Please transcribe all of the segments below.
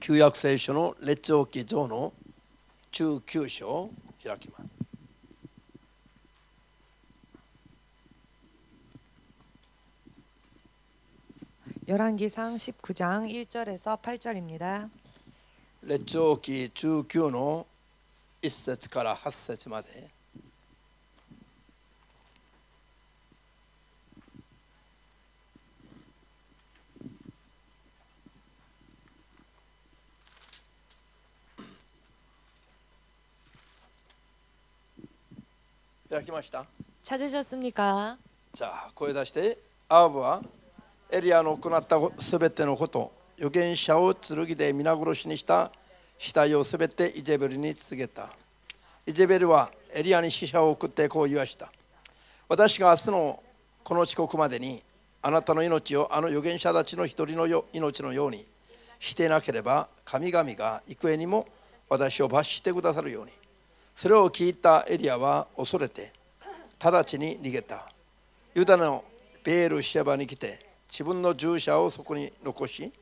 旧約聖書の列王記上の19章を開きます。열왕기상 19장 1절에서 8절입니다. 列王記19の1節から8節まで。開きました。 찾으셨습니까? さあ声出して。アーブはエリアの行ったすべてのこと、預言者を剣で皆殺しにした死体をすべてイジェベルに告げた。イジェベルはエリアに死者を送ってこう言わした。私が明日のこの遅刻までにあなたの命をあの預言者たちの一人の命のようにしていなければ、神々が幾重にも私を罰してくださるように。それを聞いたエリアは恐れて直ちに逃げた。ユダのベールシェバに来て自分の従者をそこに残し、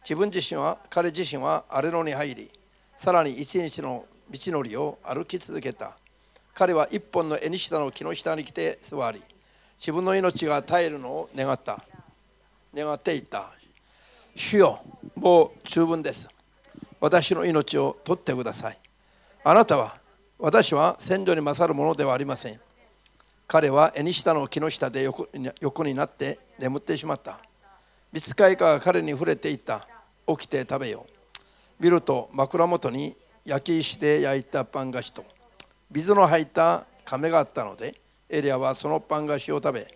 彼自身は荒野に入り、さらに一日の道のりを歩き続けた。彼は一本のエニシダの木の下に来て座り、自分の命が絶えるのを願っていた。主よ、もう十分です。私の命を取ってください。私は先祖に勝るものではありません。彼はエニシダの木の下で横になって眠ってしまった。御使いが彼に触れていった。起きて食べよう。見ると枕元に焼き石で焼いたパン菓子と水の入った亀があったので、エリアはそのパン菓子を食べ、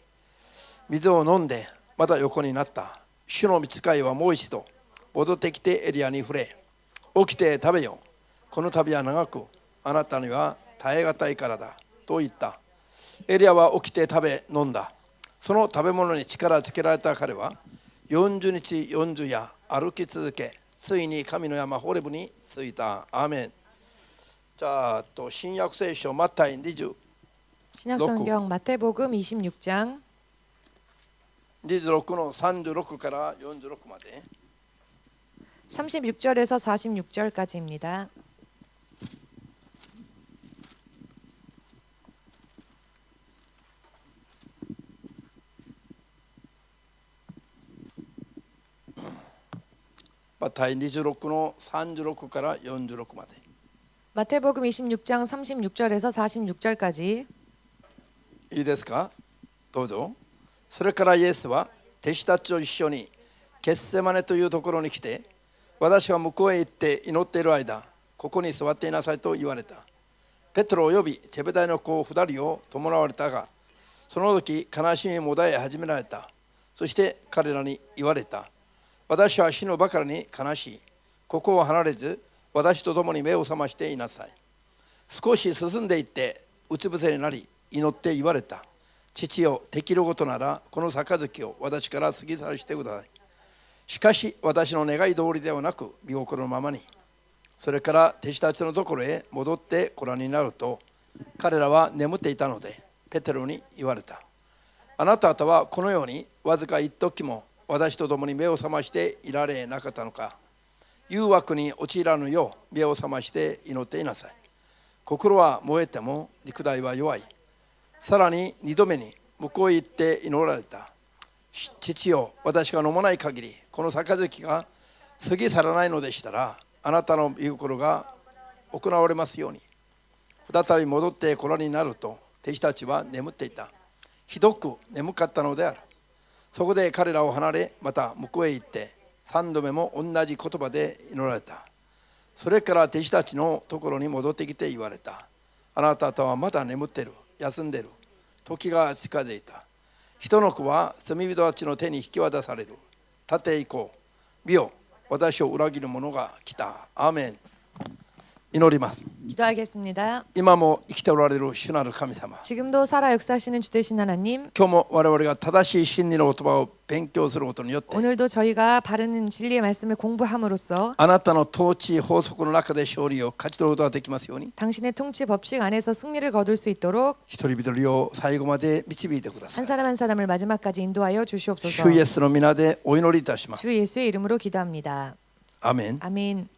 水を飲んでまた横になった。主の御使いはもう一度戻ってきてエリアに触れ、起きて食べよう。この旅は長く、あなたには耐え難いからだと言った。エリアは起きて食べ飲んだ。その食べ物に力をつけられた彼は40日40夜歩き続け、ついに神の山ホレブに着いた。アーメン。じゃあ新約聖書マタイ20 신약성경 마태복음 26장 26の36から46まで。 36절에서 46절까지입니다. 마타이 26の36から46まで。 마태복음 26장 36절에서 46절까지. いいですか？どうぞ。それからイエスは弟子たちと一緒にゲッセマネというところに来て、私が向こうへ行って祈っている間、ここに座っていなさいと言われた。ペトロを呼び、チェベダイの子2人を伴われたが、その時悲しみもだえ始められた。そして彼らに言われた。私は死ぬばかりに悲しい。ここを離れず、私と共に目を覚ましていなさい。少し進んでいってうつ伏せになり祈って言われた。父よ、できることならこの杯を私から過ぎ去らしてください。しかし私の願い通りではなく御心のままに。それから弟子たちのところへ戻ってご覧になると、彼らは眠っていたのでペテロに言われた。あなた方はこのようにわずか一時も私と共に目を覚ましていられなかったのか。誘惑に陥らぬよう目を覚まして祈っていなさい。心は燃えても肉体は弱い。さらに2度目に向こうへ行って祈られた。父よ、私が飲まない限りこの杯が過ぎ去らないのでしたら、あなたの御心が行われますように。再び戻ってご覧になると、弟子たちは眠っていた。ひどく眠かったのである。そこで彼らを離れ、また向こうへ行って3度目も同じ言葉で祈られた。それから弟子たちのところに戻ってきて言われた。あなた方はまだ眠っている、休んでいる。時が近づいた。人の子は罪人たちの手に引き渡される。立て行こう。見よ、私を裏切る者が来た。アーメン。祈ります。 기도하겠습니다. 今も生きておられる主なる神様、 지금도 살아 역사하시는 주 되신 하나님, 今日も我々が正しい真理の言葉を勉強することによって、 오늘도 저희가 바른 진리의 말씀을 공부함으로써 あなたの統治法則の中で勝利を勝ち取ることができますように、 당신의 통치 법칙 안에서 승리를 거둘 수 있도록 一人一人を最後まで導いてくださ 한 い。 사람 한 사람을 마지막까지 인도하여 주시옵소서. 主イエスの皆でお祈りいたします。 주 예수의 이름으로 기도합니다. アメン。 아멘.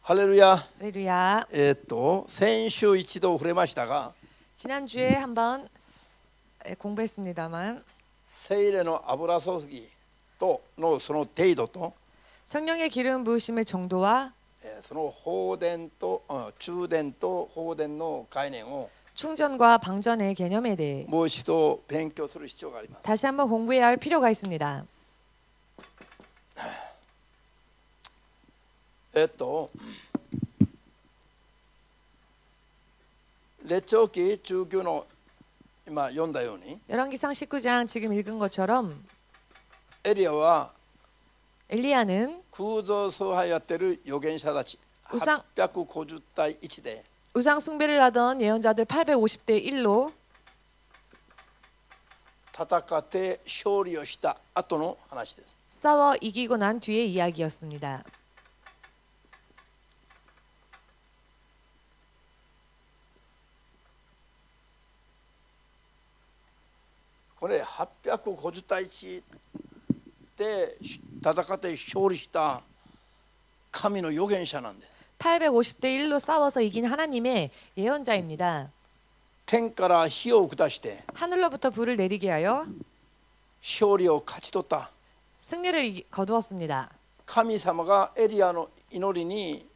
ハレルヤ。 할렐루야. 先週一度触れましたが、 지난주에 한번 공부했습니다만 聖霊の油注ぎとのその程度と、 성령의 기름 부으심의 정도와 その放電と、充電と放電の概念を 충전과 방전의 개념에 대해 もう一度勉強する必要があります。 다시 한번 공부해야 할 필요가 있습니다. 列長記19の今読んだように、 열왕기상 19장 지금 읽은 것처럼 エリアは 엘리야는 空蔵崇拝やってる預言者たち850対1で 우상 숭배를 하던 예언자들 850대 1로 戦って勝利をした後の話です。 싸워 이기고 난 뒤의 이야기였습니다. これ850対1で戦って勝利した神の預言者なんです。 850대 1로 싸워서 이긴 하나님의 예언자입니다. 天から火を下して 하늘로부터 불을 내리게 하여 勝利を勝ち取った 승리를 거두었습니다. 神様がエリアの祈りに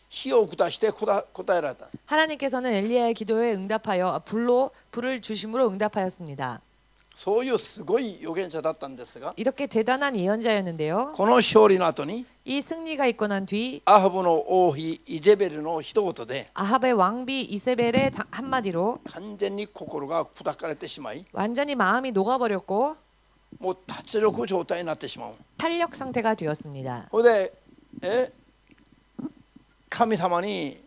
火を下して答えられた。 하나님께서는 엘리야의 기도에 응답하여 불을 주심으로 응답하였습니다. そういうすごい預言者だったんですが、 이렇게 대단한 예언자였는데요. この勝利の後に 이 승리가 있고 난 뒤 アハブの王妃イゼベルの一言で 아합의 왕비 이세벨의 한마디로 完全に心が砕かれてしまい、 완전히 마음이 녹아버렸고 もう脱力状態になってしまう。 탄력 상태가 되었습니다. それで神様に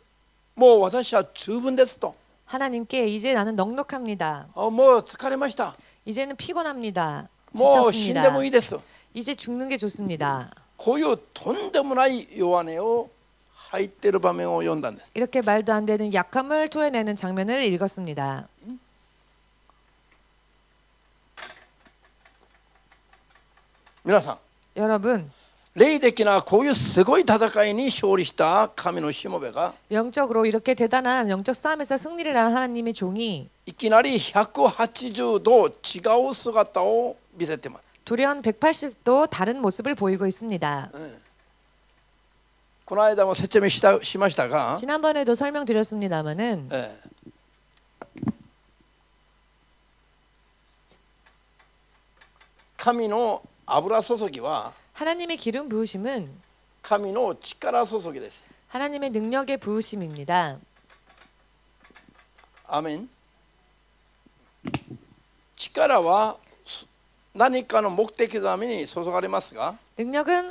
もう私は十分ですと、 하나님께 이제 나는 넉넉합니다. もう疲れました、 이제는 피곤합니다. もう死んでもい 지쳤습니다. いです、 이제 죽는 게 좋습니다. こういうとんでもない弱音を入っている場面を読んだんです。 이렇게 말도 안 되는 약함을 토해내는 장면을 읽었습니다. 皆さん、 여러분, 霊的なこういうすごい戦いに勝利した神のしもべが 영적으로 이렇게 대단한 영적 싸움에서 승리를 한 하나님의 종이 いきなり180度違う姿を見せてます。 돌연 180도 다른 모습을 보이고 있습니다. この間も説明しましたが、 지난번에도 설명드렸습니다마는 神の油注ぎは 하나님의 기름 부으심은 神の力注ぎです。 하나님의 능력의 부으심입니다. アーメン。力は何かの目的のために注がれますが、 능력은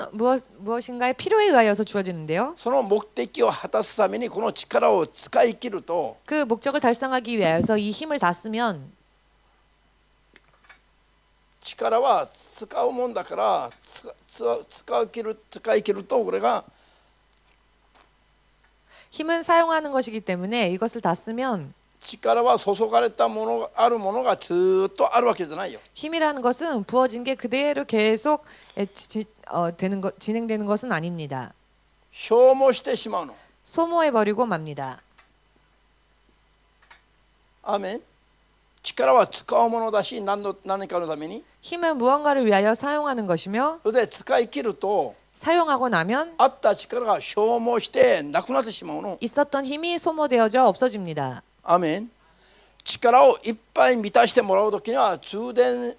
무엇인가의 필요에 의하여서 주어지는데요. その目的を果たすためにこの力を使い切ると、 그 목적을 달성하기 위하여서 이 힘을 다 쓰면 力は使うもんだから使い切るとこれが 힘은 사용하는 것이기 때문에 이것을 다 쓰면 力は注がれたものがあるものがずっとあるわけじゃないよ。 힘이라는 것은 부어진 게 그대로 계속 진행되는 것은 아닙니다. 消耗してしまうの。 소모해 버리고 맙니다. アーメン。力は使うものだし、何かのために 힘은 무언가를 위하여 사용하는 것이며 それで使い切ると 사용하고 나면 あった力が消耗してなくなってしまうの。 있었던 힘이 소모되어져 없어집니다. アーメン。力をいっぱい満たしてもらうときには充電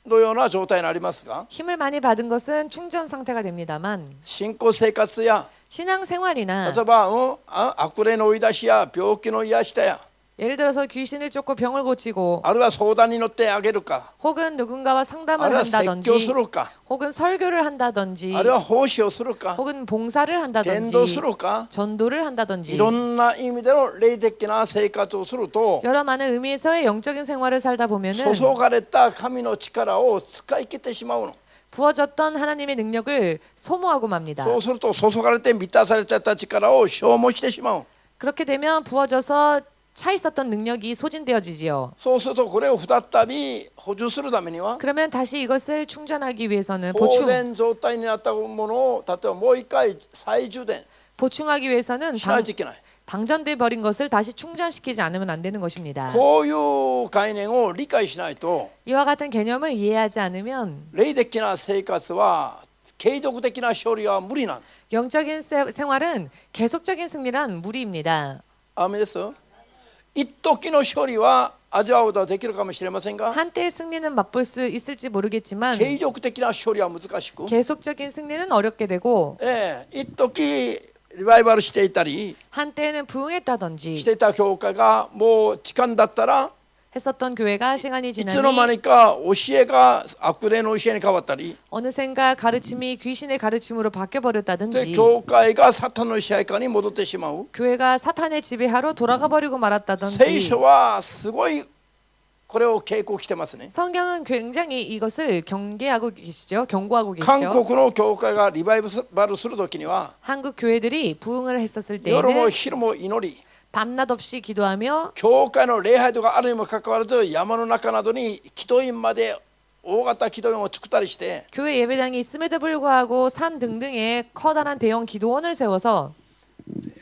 のような状態になりますが、 힘을 많이 받은 것은 충전 상태가 됩니다만 信仰生活や 신앙생활이나 例えば、悪霊の追い出しや病気の癒しだや、 예를 들어서 귀신을 쫓고 병을 고치고 あるいは相談に乗ってあげるか、 혹은 누군가와 あ 상담을 るいは説教 한다든지 するか、 혹은 설교를 한다든지 あるいは奉仕をするか、 혹은 봉사를 伝道す 한다든지 るか、 전도를 い 한다든지 ろんな意味での霊的な生活をすると、 여러 많은 의미에서의 영적인 생활을 살다 보면은 注がれた神の力を使い切ってしまうの。 부어졌던 하나님의 능력을 소모하고 맙니다. そうすると注がれて満たされてた力を消耗してしまう。 그렇게 되면 부어져서 차 있었던 능력이 소진되어지지요. そうするとこれを再び補充するためには 그러면 다시 이것을 충전하기 위해서는 放電状態になったものを例えばもう一回再充電 보충하기 위해서는 しないといけない。 방전돼 버린 것을 다시 충전시키지 않으면 안 되는 것입니다. こういう概念を理解しないと 이와 같은 개념을 이해하지 않으면 霊的な生活は継続的な勝利は無理なん。 영적인 생활은 계속적인 승리란 무리입니다. アーメンです。一時の勝利は味わうことはできるかもしれませんが 한때의 승리는 맛볼 수 있을지 모르겠지만 継続的な勝利は難しく 계속적인 승리는 어렵게 되고 一時リバイバルしていたり 한때는 し 부흥했다든지 ていた教会がもう時間だったら 했었던 교회가 시간이 いつの間 지나니 にか教えが悪霊の教えに変わったり 어느샌가 가르침이 귀신의 가르침으로 で 바뀌어버렸다든지 教会がサタンの支配下に戻ってしまう。 교회가 사탄의 지배하로 돌아가 버리고 聖 말았다든지 書はすごいこれを警告してますね。 성경은 굉장히 이것을 경계하고 계시죠. 경고하고 韓 계시죠. 国の教会がリバイバルするときには 한국 교회들이 부흥을 했었을 夜も 때에는 昼も祈り 밤낮 없이 기도하며 教会の礼拝とかあるにもかかわらず山の中などに祈祷院まで大型祈祷院を作ったりして 교회 예배당이 있음에도 불구하고 산 등등에 커다란 대형 기도원을 세워서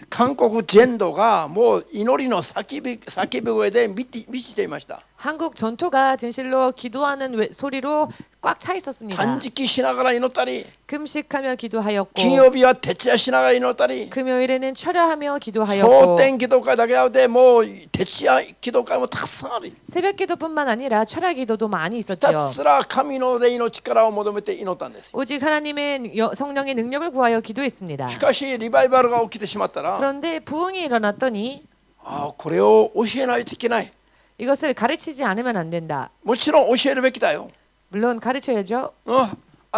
韓国全土がもう祈りの叫び声で満ちていました。 한국 전토가 진실로 기도하는 소리로 꽉 차 있었습니다. 断食しながら祈ったり 금식하며 기도하였고 金曜日は徹夜しながら祈ったり 금요일에는 철야하며 蒼 기도하였고 天祈祷会だけあってもう徹夜祈祷会もたくさんあり 새벽 기도뿐만 아니라 철야 기도도 많이 ひた 있었죠. すら神の霊の力を求めて祈ったんです。 오직 하나님의 성령의 능력을 구하여 기도했습니다. しかしリバイバルが起きてしまったら 그런데 부흥이 일어났더니 これを教えないといけない。 이것을 가르치지 않으면 안 된다. もちろん教えるべきだよ。 물론 가르쳐야죠.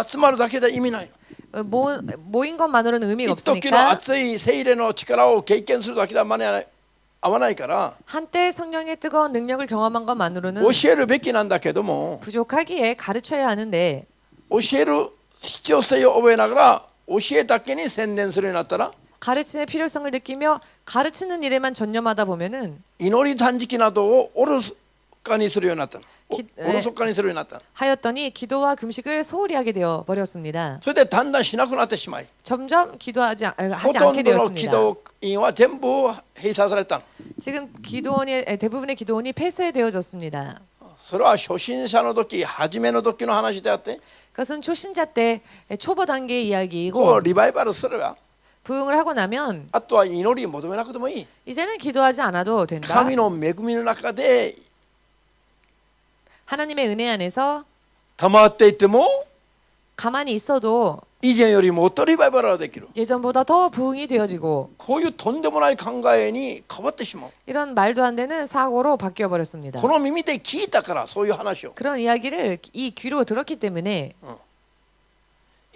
集まるだけで意味ない。 모인 것만으로는 의미가 一時の 없으니까 熱い聖霊の力を経験するだけでは間に合わないから 한때 성령의 뜨거운 능력을 경험한 것만으로는 教えるべきなんだけども 부족하기에 가르쳐야 하는데 教える必要性を覚えながら教えだけに専念するようになったら 가르침의 필요성을 느끼며 가르치는 일에만 전념하다 보면은 祈り断食などをおろそかにするようになったの。きおろそかにするようになったの。 하였더니 기도와 금식을 소홀히 하게 되어 버렸습니다. それでだんだんしなくなってしまい 점점 기도하지 하지 ほとん 않게 どの祈 되었습니다. 祷院は全部閉鎖されたの。 지금 기도원이 대부분의 기도원이 폐쇄되어졌습니다. それは初心者の時初めの時の話であって 그것은 초신자 때 초보 단계의 こう 이야기이고 リバイバルすれば 부흥을 하고 나면 あとは祈り求めなくてもいい。 이제는 기도하지 않아도 된다. 神の恵みの中で 하나님의 은혜 안에서 溜まっていっても 가만히 있어도 以前よりもっとリバイバルができる。 예전보다 더 부흥이 되어지고 こういうとんでもない考えに変わってしまう。 이런 말도 안 되는 사고로 바뀌어 버렸습니다. この耳で聞いたからそういう話を。 그런 이야기를 이 귀로 들었기 때문에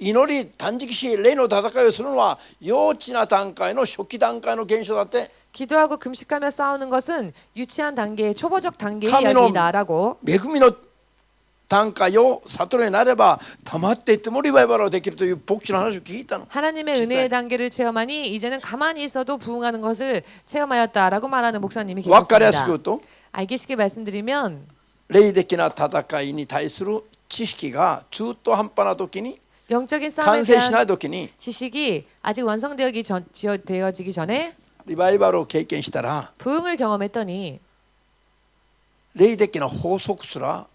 祈り断食し霊の戦いをするのは幼稚な段階の初期段階の現象だって 기도하고 금식하며 싸우는 것은 유치한 단계의 초보적 단계의神の 이야기다라고 恵みの段階を悟るようになれば溜まっていってもリバイバルができるという牧師の話を聞いたの。 하나님의 진짜. 은혜의 단계를 체험하니 이제는 가만히 있어도 부흥하는 것을 체험하였다라고 말하는 목사님이 分かりやすく言 계셨습니다. うと 알기 쉽게 말씀드리면 霊的な戦いに対する知識が中途半端な時に 영적인 完 싸움에 成しな 대한 い時に 지식이 아직 되어지기 전에 リバイバルを経験したら 부흥을 경험했더니 霊的な法則すら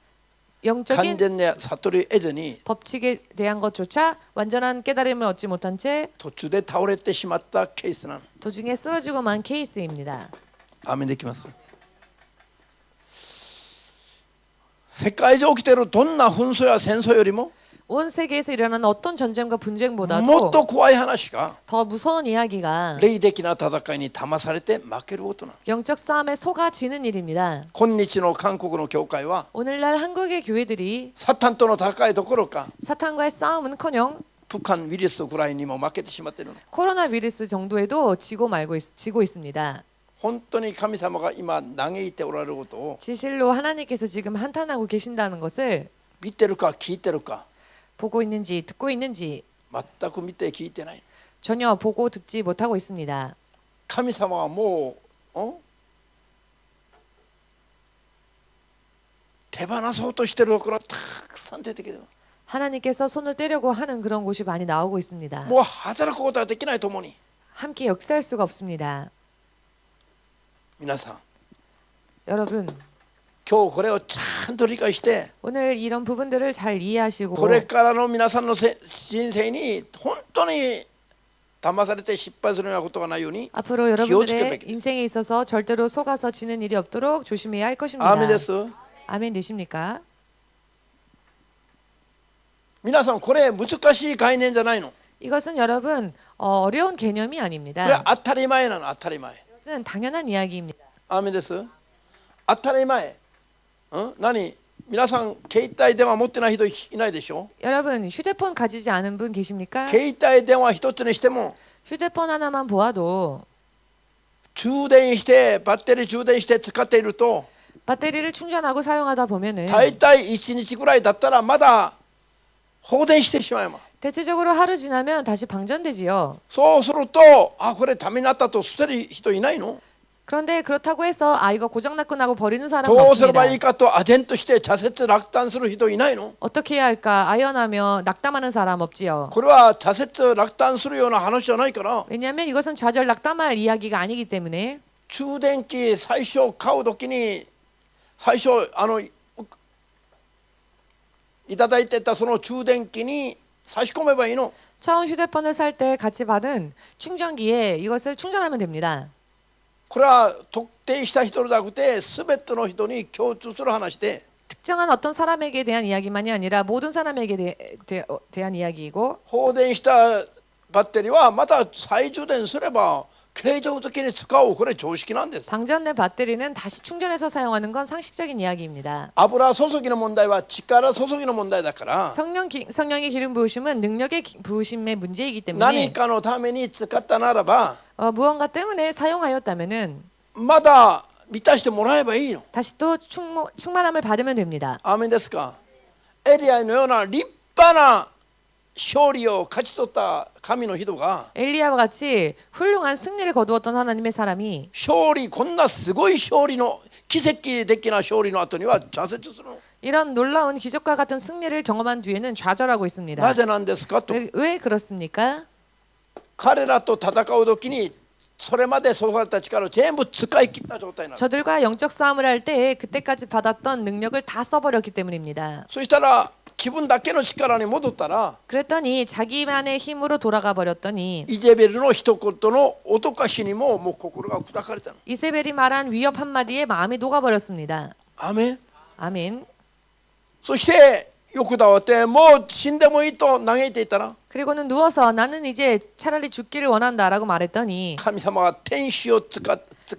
영적인 完全な悟りを得ずに 법칙에 대한 것조차 완전한 깨달음을 얻지 못한 채 途中で倒れてしまったケースなの。 도중에 쓰러지고 만 케이스입니다. アーメンできます。世界中起きているどんな紛争や戦争よりも 온 세계에서 일어나는 어떤 전쟁과 もっ 분쟁보다도 と怖い話が 더 무서운 이야기가 霊的な戦いに騙されて負けることなの。 영적 싸움에 속아지는 일입니다. 今日の韓国の教会は 오늘날 한국의 교회들이 サタンとの戦いどころか 사탄과의 싸움은커녕 武漢ウイルスぐらいにも負けてしまっているの。 코로나 위러스 정도에도 지고 있습니다. 本当に神様が今嘆いておられることを 진실로 하나님께서 지금 한탄하고 계신다는 것을 見てるか聞いてるか 보고 있는지 듣고 있는지 全く見て聞いてない。 전혀 보고 듣지 못하고 있습니다. 神様はもう手放そうとしてるところたくさん出てきてる。 하나님께서 손을 떼려고 하는 그런 곳이 많이 나오고 있습니다. もう働くことはできないともに 함께 역사할 수가 없습니다. 皆さん 여러분, 今日これをちゃんと理解して 오늘 이런 부분들을 잘 이해하시고 これからの皆さんの人生に本当に騙されて失敗するようなことがないように 앞으로 여러분들의 인생에 있어서 절대로 속아서 지는 일이 없도록 조심해야 할 것입니다. アーメンです。 아멘 되십니까? 皆さんこれ難しい概念じゃないの。 이것은 여러분 어려운 개념이 これ 아닙니다. 当たり前なの。当たり前。 이것은 당연한 이야기입니다. アーメンです。当たり前。何皆さん携帯電話持ってない人いないでしょ。 여러분 휴대폰 가지지 않은 분 계십니까? 携帯電話一つにしても 휴대폰 하나만 보아도 充電してバッテリー充電して使っていると 배터리를 충전하고 사용하다 보면은 大体1日ぐらいだったらまだ放電してしまいます。 대체적으로 하루 지나면 다시 방전되지요. そうするとこれダメになったと捨てる人いないの。 그런데 그렇다고 해서 이거 고장났군 하고 버리는 사람은 どうすれば 없습니다. いいかと唖然として挫折落胆する人いないの。 어떻게 해야 할까 아연하며 낙담하는 사람 없지요. これは挫折落胆するような話じゃないから 왜냐하면 이것은 좌절 낙담할 이야기가 아니기 때문에 充電器最初買う時に最初いただいてたその充電器に差し込めばいいの。 처음 휴대폰을 살 때 같이 받은 충전기에 이것을 충전하면 됩니다. これは特定した人じゃなくて全ての人に共通する話で 특정한 어떤 사람에게 대한 이야기만이 아니라 모든 사람에게 대한 이야기이고 放電したバッテリーはまた再充電すれば継続的に使う。これ常識なんです。 방전된 배터리는 다시 충전해서 사용하는 건 상식적인 이야기입니다. 油注ぎの問題は力注ぎの問題だから 성령의 기름 부으심은 능력의 부으심의 문제이기 何 때문에 かのために使ったならば 무언가 때문에 사용하였다면은 まだ満たしてもらえばいいの。 다시 또 충만함을 받으면 됩니다. アーメンですか。エリアのような立派な勝利を勝ち取った神の人が 엘리야와 같이 훌륭한 승리를 거두었던 하나님의 사람이 勝利こんなすごい勝利の奇跡的な勝利の後には挫折するの。 이런 놀라운 기적과 같은 승리를 경험한 뒤에는 좌절하고 있습니다. なぜなんですかと。 왜 그렇습니까? 彼らと戦う時にそれまで注がれた力を全部使い切った状態なの。 저들과 영적 싸움을 할 때 그때까지 받았던 능력을 다 써버렸기 때문입니다. そしたら自分だけの力に戻ったら 그랬더니 자기만의 힘으로 돌아가 버렸더니 イゼベルの一言の脅かしにももう心が砕かれたの。 이세벨이 말한 위협 한마디에 마음이 녹아버렸습니다. アーメン。 아멘. そして欲だわってもう死んでもいいと嘆いていたら 그리고는 누워서 나는 이제 차라리 죽기를 원한다라고 말했더니 神様は天使を使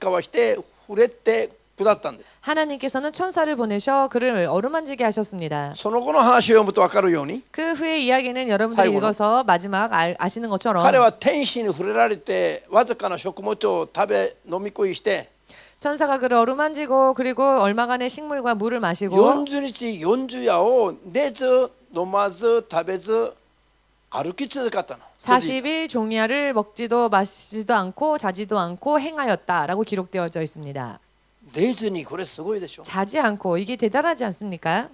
わして触れて下ったんです。 하나님께서는 천사를 보내셔 그를 어루만지게 하셨습니다. その後の話を読むと分かるように 그 후의 이야기는 여러분들이 아이고는. 읽어서 마지막 아시는 것처럼 彼は天使に触れられてわずかな食物を食べ飲み食いして 천사가 그를 어루만지고 그리고 얼마간의 식물과 물을 마시고 40日40夜を寝ず飲まず食べず歩き続かったの。 40일 종야를 먹지도 마시지도 않고 자지도 않고 행하였다라고 기록되어져 있습니다. 寝ずにこれすごいでしょ。 자지 않고 이게 대단하지 않습니까?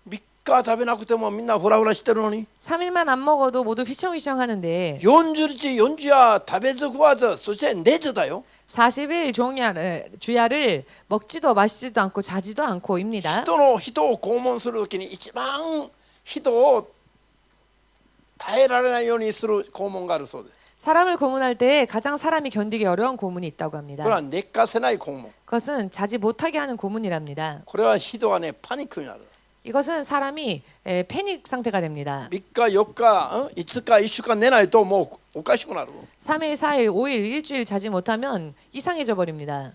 3日食べなくてもみんなフラフラしてるのに 3일만 안 먹어도 모두 휘청휘청 하는데 40日40夜食べず食わずそして寝ずだよ。 40일 주야를 먹지도 마시지도 않고 자지도 않고입니다. 人を拷問するときに一番人を耐えられないようにする拷問があるそうです。 사람을 고문할 때 가장 사람이 견디기 어려운 고문이 있다고 합니다. これは寝かせない拷問。 그것은 자지 못하게 하는 고문이랍니다. これは人はねパニックになる。 이것은 사람이 패닉 상태가 됩니다. 3日4日5日1週間寝ないともうおかしくなる。 3일, 4일, 5일, 일주일 자지 못하면 이상해져 버립니다.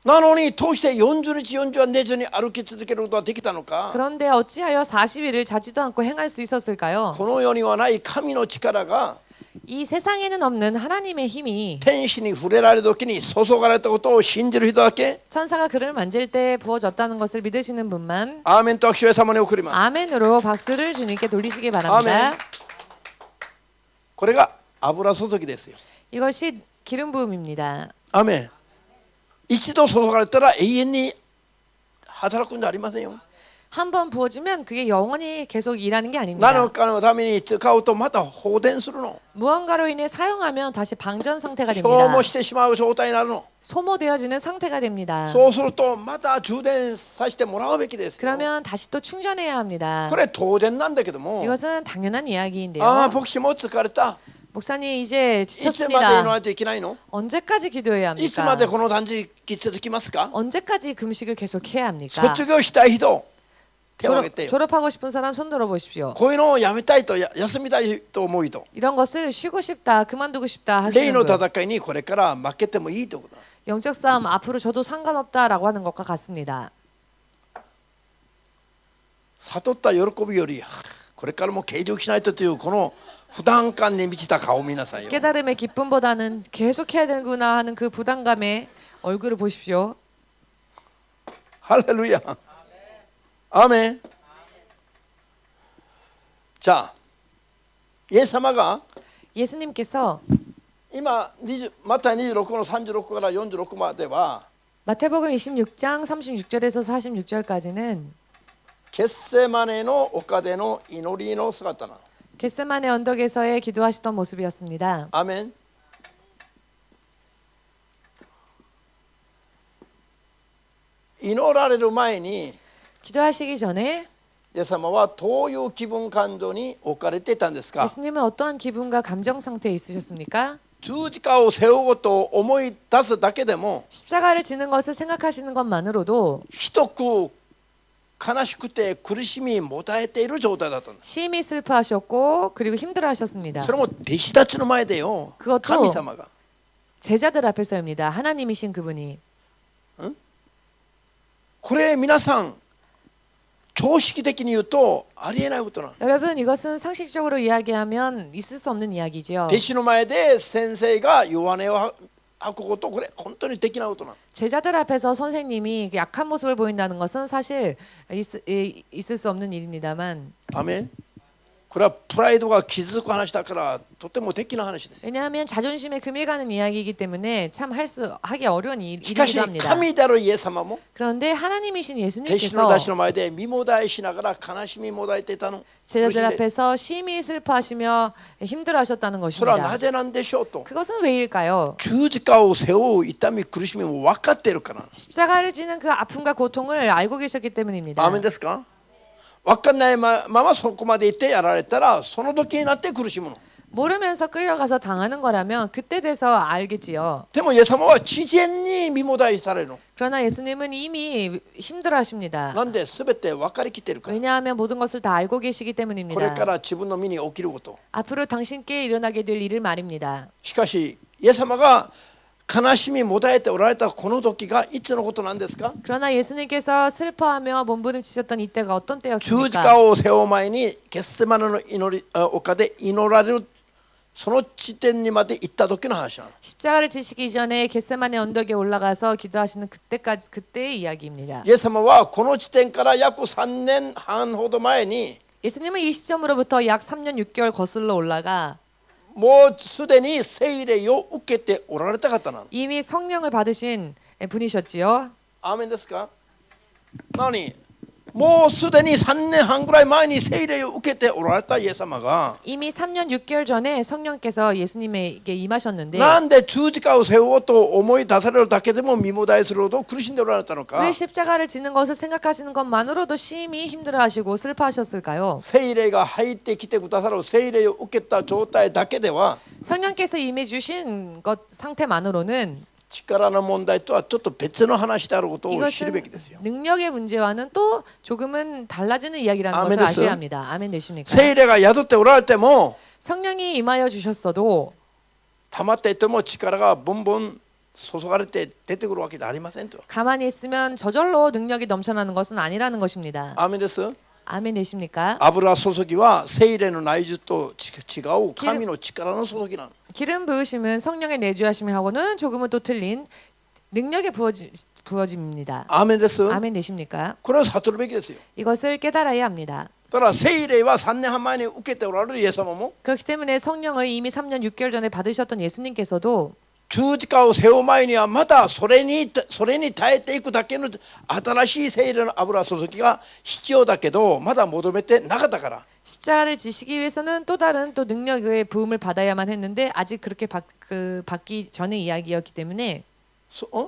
なのにどうして40日40夜寝ずに歩き続けることができたのか。 그런데 어찌하여 40일을 자지도 않고 행할 수 있었을까요? この世にはない神の力が 이 세상에는 없는 하나님의 힘이 天使に触れられる時に注がれたことを信じる人だけ 천사가 그를 만질 때 부어졌다는 것을 믿으시는 분만 アーメンと握手を様に送ります。 아멘으로 박수를 주님께 돌리시기 바랍니다. 아멘. これが油注ぎですよ。 이것이 기름 부음입니다. アーメン。一度注がれたら永遠に働くんじゃありませんよ。 한 번 부어주면 그게 영원히 계속 일하는 게 아닙니다. 何かのために使うとまた放電するの。 무언가로 인해 사용하면 다시 방전 상태가 消 됩니다. 耗してしまう状態になるの。 소모되어지는 상태가 됩니다. そうするとまた充電させてもらうべきですよ。 그러면 다시 또 충전해야 합니다. これ当然なんだけども、 이것은 당연한 이야기인데요. ああ牧師も疲れた。 목사님 이제 いつまで祈ら 지쳤습니다. ないといけないの？ 언제까지 기도해야 いつま 합니까? でこの断食続きますか？ 언제까지 금식을 계속해야 합니까? 卒業したい人手を挙げてよ。 졸업하고 싶은 사람 손 들어 보십시오. こういうのをやめたいと休みたいと思う人、 이런 것을 쉬고 싶다, 그만두고 싶다 霊 하시는 の 분. 戦いにこれから負けてもいいということだ。 영적 싸움 앞으로 저도 상관없다라고 하는 것과 같습니다. 悟った喜びよりこれからも継続しないとというこの負担感に満ちた顔を見なさいよ。 깨달음의 기쁨보다는 계속해야 되는구나 하는 그 부담감에 얼굴을 보십시오. ハレルヤ。アーメン。じゃあイエス様が 예수님께서 今マタイ26の36から46までは 마태복음 26장 36절에서 46절까지는 ゲッセマネの丘での祈りの姿なの。 겟세마네 언덕에서의 기도하시던 모습이었습니다. アーメン。祈られる前に 기도하시기 전에 イエス様はどういう気分感情に置かれていたんですか？ 예수님은 어떠한 기분과 감정 상태에 있으셨습니까? 十字架を背負うことを思い出すだけでも 십자가를 지는 것을 생각하시는 것만으로도 ひどく悲しくて苦しみもたえている状態だったんです。 심히 슬퍼하셨고 그리고 힘들어하셨습니다. それも弟子たちの前でよ、 그것도 神様が 제자들 앞에서입니다. 하나님이신 그분이. これ皆さん常識的に言うとありえないことなの。 여러분 이것은 상식적으로 이야기하면 있을 수 없는 이야기죠. 弟子の前で先生が弱音を吐くこと、これ本当にできないことなの。 제자들 앞에서 선생님이 약한 모습을 보인다는 것은 사실 있을 수 없는 일입니다만 アメン。これはプライドが傷つく話だからとてもできない話です。 왜냐하면 자존심에 금이 가는 이야기이기 때문에 참 하기 어려운 しかし 일이기도 합니다. 神であるイエス様も 그런데 하나님이신 弟子の 예수님께서 弟子の前で身もだえしながら悲しみもだえていたの。 제자들 앞에서 심히 슬퍼하시며 힘들어하셨다는 それはな 것입니다. ぜなんでしょうと。 그것은 왜일까요? 十字架を背負う痛み苦しみも分かっているから。 십자가를 지는 그 아픔과 고통을 알고 계셨기 때문입니다. アーメンですか？分かんないままそこまで行ってやられたらその時になって苦しむの。 모르면서 끌려가서 당하는 거라면 그때 돼서 알겠지요. でもイエス様は自然に身もだえされるの。 그러나 예수님은 이미 힘들어하십니다. なんで全て分かりきってるから。 왜냐하면 모든 것을 다 알고 계시기 これ 때문입니다. から自分の身に起きること。 앞으로 당신께 일어나게 될 일을 말입니다. しかしイエス様が悲しみもだえておられたこの時がいつのことなんですか？ 그러나 예수님께서 슬퍼하며 몸부림치셨던 이때가 어떤 十字 때였습니까? 架を背負う前にゲッセマネの丘で祈られるその地点にまで行った時の話なの。 십자가를 지시기 전에 겟세마네 언덕에 올라가서 기도하시는 그때의 이야기입니다. イエス様はこの地点から約3年半ほど前に 예수님은 이 시점으로부터 약 3년 6개월 거슬러 올라가 もうすでに聖霊を受けておられた方なの。 이미 성령을 받으신 분이셨지요. アーメンですか？なのにもうすでに3年半ぐらい前に聖霊を受けておられたイエス様が 이미 3년 6개월 전에 성령께서 예수님에게 임하셨는데 なんで十字架を背負おうと思い出されるだけでも身もだえするほど苦しんでおられたのか。 왜 십자가를 지는 것을 생각하시는 것만으로도 심히 힘들어하시고 슬퍼하셨을까요? 聖霊が入ってきてくださる聖霊を受けた状態だけでは 성령께서 임해 주신 것 상태만으로는 力の問題とはちょっと別の話であることを知るべきですよ。 능력의 문제와는 또 조금은 달라지는 이야기라는 아멘 것을 됐어요? 아셔야 합니다. 아멘 되십니까? 聖霊が宿っておられても 성령이 임하여 주셨어도 溜まっていても力がボンボン注がれて出てくるわけではありませんと。 가만히 있으면 저절로 능력이 넘쳐나는 것은 아니라는 것입니다. アーメンです。 아멘 되십니까? 油注ぎは聖霊の内術と違う神の力の注ぎなの。 기름 부으심은 성령의 내주하심하고는 조금은 또 틀린 능력의 부어짐입니다. アーメンです。 아멘 되십니까? これを悟るべきですよ。 이것을 깨달아야 합니다. だから聖霊は3年半前に受けておられるイエス様も 그렇기 때문에 성령을 이미 3년 6개월 전에 받으셨던 예수님께서도 十字架を背負う前にはまだそれに耐えていくだけの新しい聖霊の油注ぎが必要だけどまだ求めてなかったから 십자가를 지시기 위해서는 또 다른 또 능력의 부음을 받아야만 했는데 아직 그렇게 받기 전의 이야기였기 때문에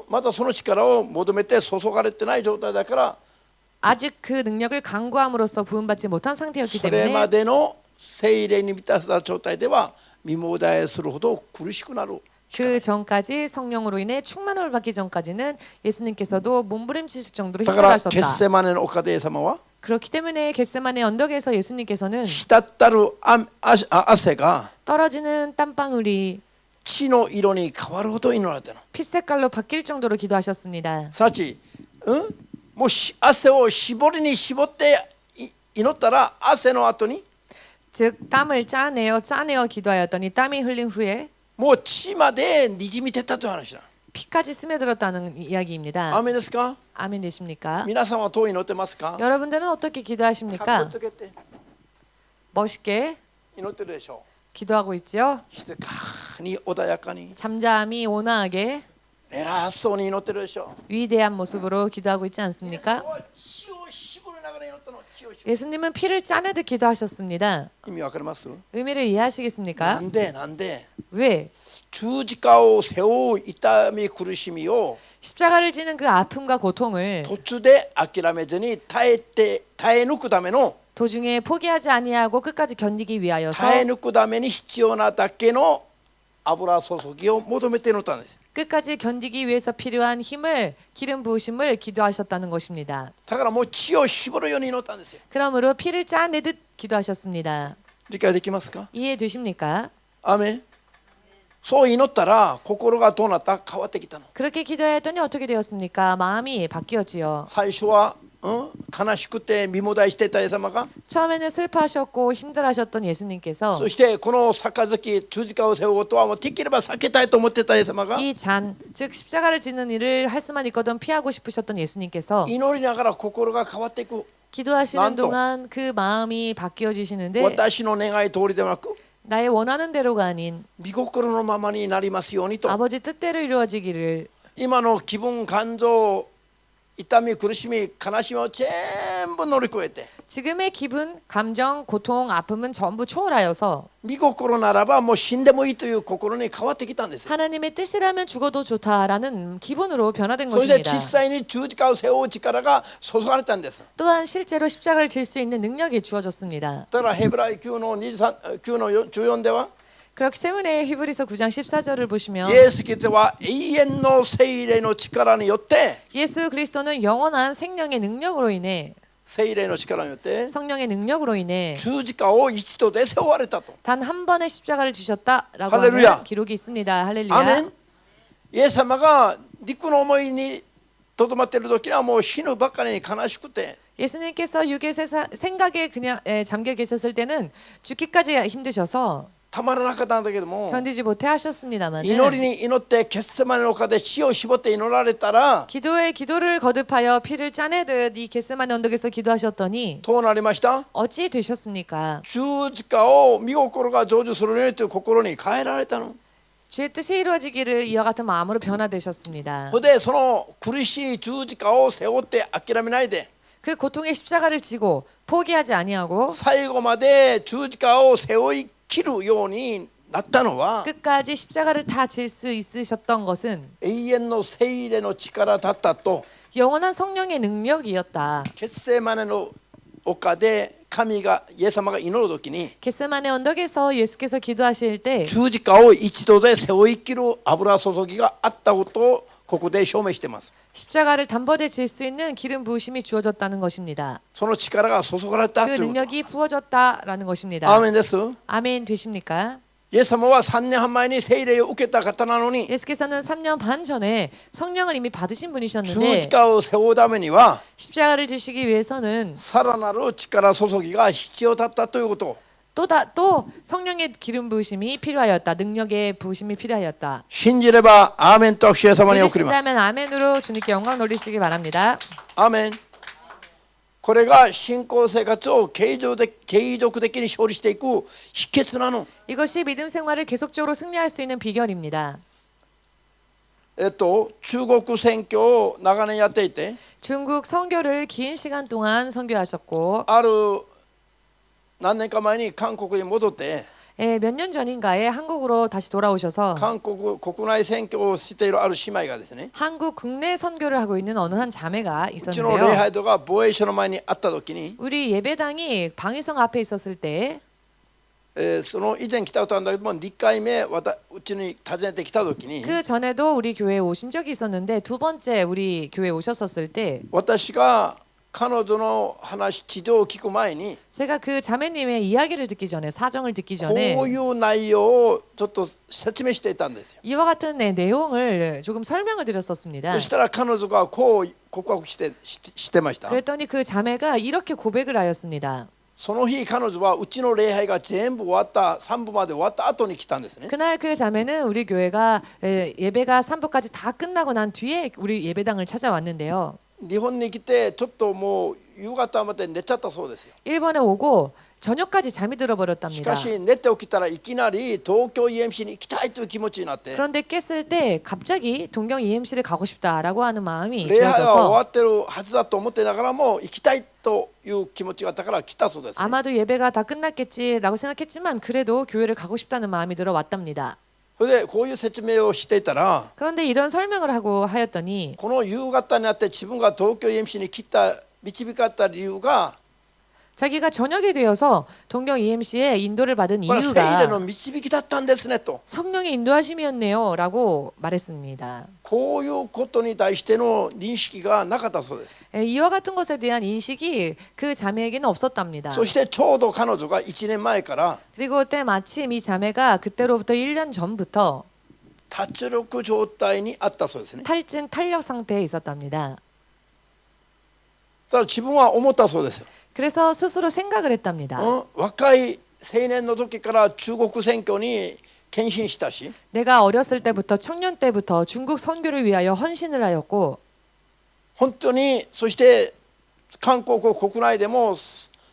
まだその力を求めて注がれてない状態だから 아직 그 능력을 강구함으로써 부음받지 못한 상태였기 それま 때문에 での聖霊に満たした状態では身もだえするほど苦しくなる 그 전까지 성령으로 인해 충만을 받기 전까지는 예수님께서도 몸부림치실 정도로 だからゲッ 힘들어하셨다. セマネの丘でイエス様は 그렇기 때문에 겟세마네 언덕에서 예수님께서는 滴る汗が 떨어지는 땀방울이 血の色に変わるほど祈られたの 피 색깔로 바뀔 정도로 기도하셨습니다. さち、もう汗を絞りに絞って祈ったら汗の後に 즉 땀을 짜내어 기도하였더니 땀이 흘린 후에 もう血までにじみてたという話だ。 피까지 스며들었다는 이야기입니다. アーメンですか 아멘 되십니까? 皆さんはどう祈ってますか 여러분들은 어떻게 かっこ 기도하십니까? つけて 멋있게 祈ってるでしょ 기도하고 있죠. う。静かに穏やかに 잠잠히 온화하게 偉そうに祈ってるでしょ 위대한 모습으로 기도하고 있지 う。 않습니까? 血を絞りながら祈ったの。血を絞る 예수님은 피를 짜내듯 기도하셨습니다. 意味わかります 의미를 な 이해하시겠습니까? んでなんで 왜? 十字架を背負う痛み苦しみを 십자가를 지는 그 아픔과 고통을 途中で諦めずに耐え抜くための 도중에 포기하지 아니하고 끝까지 견디기 위하여서 耐え抜くために必要なだけの油注ぎを求めて祈ったんです。 끝까지 견디기 위해서 필요한 힘을 기름 부으심을 기도하셨다는 것입니다. だからもう血を絞るように祈ったんですよ。 그러므로 피를 짜내듯 기도하셨습니다. 理解できますか？ 이해되십니까? アーメン。そう祈ったら心がどうなった？変わってきたの。 그렇게 기도했더니 어떻게 되었습니까? 마음이 바뀌었지요. 最初は、悲しくて身もだえしてたイエス様が、 처음에는 슬퍼하셨고 힘들어하셨던 예수님께서 そしてこの杯十字架を背負うことはもうできれば避けたいと思ってたイエス様が、 이 잔, 즉 십자가를 지는 일을 할 수만 있거든 피하고 싶으셨던 예수님께서 祈りながら心が変わっていく。 기도하시는 난또 동안 그 마음이 바뀌어지시는데 私の願い通りではなく、 나의 원하는 대로가 아닌 御心のままになりますようにと。 아버지 뜻대로 이루어지기를 今の気分感情痛み苦しみ悲しみを全部乗り越えて 지금의 기분, 감정, 고통, 아픔은 전부 초월하여서 御心ならばもう死んでもいいという心に変わってきたんですよ。 하나님의 뜻이라면 죽어도 좋다라는 기분으로 변화된 そして 것입니다. 実際に十字架を背負う力が注がれたんです。 또한 실제로 십자가를 질 수 있는 능력이 주어졌습니다. だからヘブライ9の9の14では 그렇기 때문에 히브리서 9장 14절을 보시면 イエス・キリストは永遠の聖霊の力によって 예수 그리스도는 영원한 생명의 능력으로 인해 聖霊の力によって 성령의 능력으로 인해 十字架を一度で背負われたと。 단 한 번의 십자가를 지셨다라고 할렐루야. 하는 기록이 있습니다. アーメ 할렐루야. ン。イエス様が肉の思いにとどまっている時にはもう死ぬばかりに悲しくて 예수님께서 육의 생각에 그냥 잠겨 계셨을 때는 죽기까지 힘드셔서 たまらなかったんだけども 견디지 못해 하셨습니다만 祈りに祈ってゲッセマネの丘で血を絞って祈られたら 기도를 거듭하여 피를 짜내듯 이 겟세마네 언덕에서 기도하셨더니 どうなりました？ 어찌 되셨습니까? 十字架を御心が成就するようにという心に変えられたの。 주의 뜻이 이루어지기를 이와 같은 마음으로 변화되셨습니다. それでその苦しい十字架を背負って諦めないで 그 고통의 십자가를 지고 포기하지 아니하고 最後まで十字架を背負い切るようになったのは 끝까지 십자가를 다 질 수 있으셨던 것은 永遠の聖霊の力だったと 영원한 성령의 능력이었다. ゲッセマネの丘で神がイエス様が祈る時に 겟세마네 언덕에서 예수께서 기도하실 때 十字架を一度で背負い切る油注ぎがあったことをここで証明しています。 십자가를 단번에 질 수 있는 기름 부으심이 주어졌다는 것입니다. その力が注がれた 그 ということ。 능력이 부어졌다라는 것입니다. アーメンです。 아멘 되십니까? イエス様は3年半前に聖霊を受けた方なのに 예수께서는 3년 반 전에 성령을 이미 받으신 十字 분이셨는데 架を背負うためには 십자가를 지시기 위해서는 さらなる力注ぎが必要だったということ。 또 성령의 기름 부으심이 필요하였다. 능력의 부으심이 필요하였다. 信じればアーメンと主イエス様に送ります。 믿으신다면 아멘으로 주님께 영광 돌리시기 바랍니다. アーメン。これが信仰生活を継続的に勝利していく秘訣なの。 이것이 믿음 생활을 계속적으로 승리할 수 있는 비결입니다. 中国選挙を長年やっていて、 중국 선교를 긴 시간 동안 선교하셨고 ある何年か前に韓国に戻って 몇 년 전인가에 한국으로 다시 돌아오셔서 韓国国内選挙をしているある姉妹がですね、 한국 국내 선교를 하고 있는 어느 한 자매가 うちの礼 있었는데요. 拝堂が防衛省の前にあった時に、 우리 예배당이 방위성 앞에 있었을 때 その以前来たことあるんだけども、2回目うちに訪ねてきた時に、 그 전에도 우리 교회에 오신 적이 있었는데 두 번째 우리 교회에 오셨었을 때 私が彼女の話、事情を聞く前に、 제가 그 자매님의 이야기를 듣기 전에 사정을 듣기 こ 전에 ういう内容をちょっと説明していたんですよ。 이와 같은 내용을 조금 설명을 드렸었습니다. そしたら彼女がこう告白してました。 그랬더니 그 자매가 이렇게 고백을 하였습니다. その日彼女はうちの礼拝が全部終わった3部まで終わった後に来たんですね。 그날 그 자매는 우리 교회가 예배가 3부까지 다 끝나고 난 뒤에 우리 예배당을 찾아왔는데요. 日本に来てちょっともう夕方まで寝ちゃったそうですよ。 일본에 오고 저녁까지 잠이 し 들어버렸답니다. かし寝て起きたらいきなり東京 EMC に行きたいという気持ちになって、 그런데 깼을 때 갑자기 동경 EMC를 가고 싶다라고 하는 마음이 礼拝は終わ 지어져서 ってるはずだと思ってながらも行きたいという気持ちがあったから来たそうですね。 아마도 예배가 다 끝났겠지라고 생각했지만 그래도 교회를 가고 싶다는 마음이 들어왔답니다. それでこういう説明をしていたら、 그런데 이런 설명을 하고 하였더니 この夕方になって自分が東京 EMC に来た導かれた理由が、 자기가 저녁이 되어서 동경 EMC에 인도를 받은 これは聖霊の 이유가 導きだったんですねと。 성령의 인도하심이었네요라고 말했습니다. こういうことに対しての認識がなかったそうです。 이와 같은 것에 대한 인식이 그 자매에게는 없었답니다. そしてちょうど彼女が1年前から 그리고 때마침 이 자매가 그때로부터 1년 전부터 脱力状態にあったそうですね。 탈진 탄력 상태에 있었답니다. だから自分は思ったそうですよ。 그래서 스스로 생각을 했답니다. 若い青年の時から中国選挙に献身したし、 내가 어렸을 때부터 청년 때부터 중국 선교를 위하여 헌신을 하였고 本当にそして韓国国内でも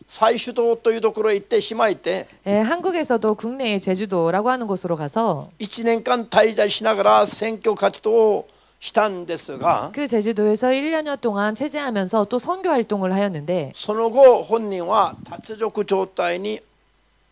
最首都というところへ行ってしまいて、 한국에서도 국내의 제주도라고 하는 곳으로 가서 1年間滞在しながら選挙活動をしたんですが、 그 제주도에서 1년여 동안 체제하면서 또 선교 활동을 하였는데 その後本人は脱力状態に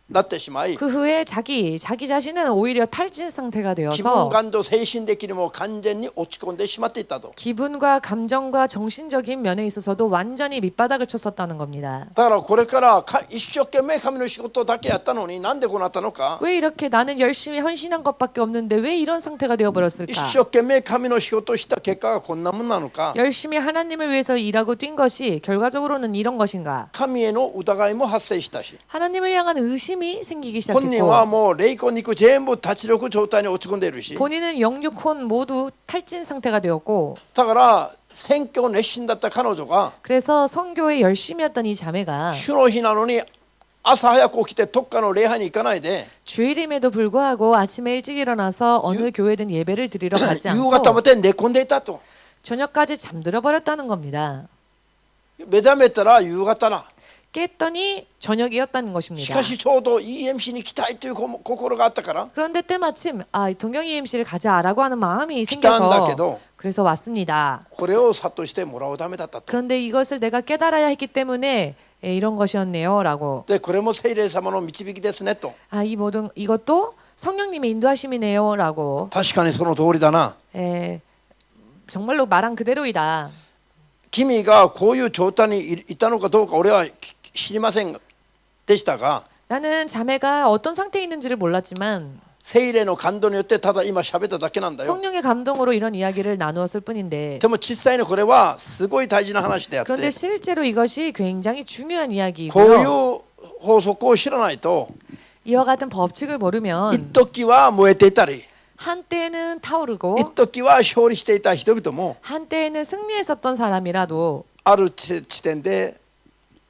なってしまい、 그 후에 자기 자신은 오히려 탈진 상태가 気分 되어서 感情精神的にも完全に落ち込んでしまっていたと。 기분과 감정과 정신적인 면에 있어서도 완전히 밑바닥을 쳤었다는 겁니다. だからこれから一生懸命神の仕事だけやったのになんでこうなったのか、 왜 이렇게 나는 열심히 헌신한 것밖에 없는데 왜 이런 상태가 一 되어버렸을까? 生懸命神の仕事をした結果がこんなもんなのか、 열심히 하나님을 위해서 일하고 뛴 것이 결과적으로는 이런 것인가? 神への疑いも発生したし、 하나님을 향한 의심이 생기기 本人は 시작했고 もう霊魂肉全部脱力状態に落ち込んでいるし、 본인은 영육혼 모두 탈진 상태가 되었고 だから選挙熱心だった彼女が 그래서 선교에 열심히 했던 이 자매가 主の日なのに朝早く起きてどっかの礼拝に行かないで、 주일임에도 불구하고 아침에 일찍 일어나서 어느 교회든 예배를 드리러 가지 夕方ま 않고 で寝込んでいたと。 저녁까지 잠들어 버렸다는 겁니다. 目覚めたら夕方だ。 깼더니 저녁이었다는 し 것입니다. かしちょうど EMC に来たいという心があったから 그런데 때마침 동경 EMC를 가자라고 하는 마음이 来たんだけ 생겨서 ど、 그래서 왔습니다. これを諭してもらうためだったと。 그런데 이것을 내가 깨달아야 했기 때문에 이런 것이었네요라고. でこれも聖霊様の導きですねと。 이 모든 이것도 성령님의 인도하심이네요라고. 確かにその通りだな。 정말로 말한 그대로이다. 君がこういう状態にいたのかどうか俺は知りませんでしたが、 나는 자매가 어떤 상태에 있는지를 몰랐지만 聖霊の感動によってただ今喋っただけなんだよ。 성령의 감동으로 이런 이야기를 나누었을 뿐인데 でも実際にこれはすごい大事な話であって、 그런데 실제로 이것이 굉장히 중요한 こうい 이야기이고요. う法則を知らないと 이와 같은 법칙을 一 모르면 時は燃えていたり、 한때는 타오르고 一時は勝利していた人々も 한때는 승리했었던 사람이라도 ある地点で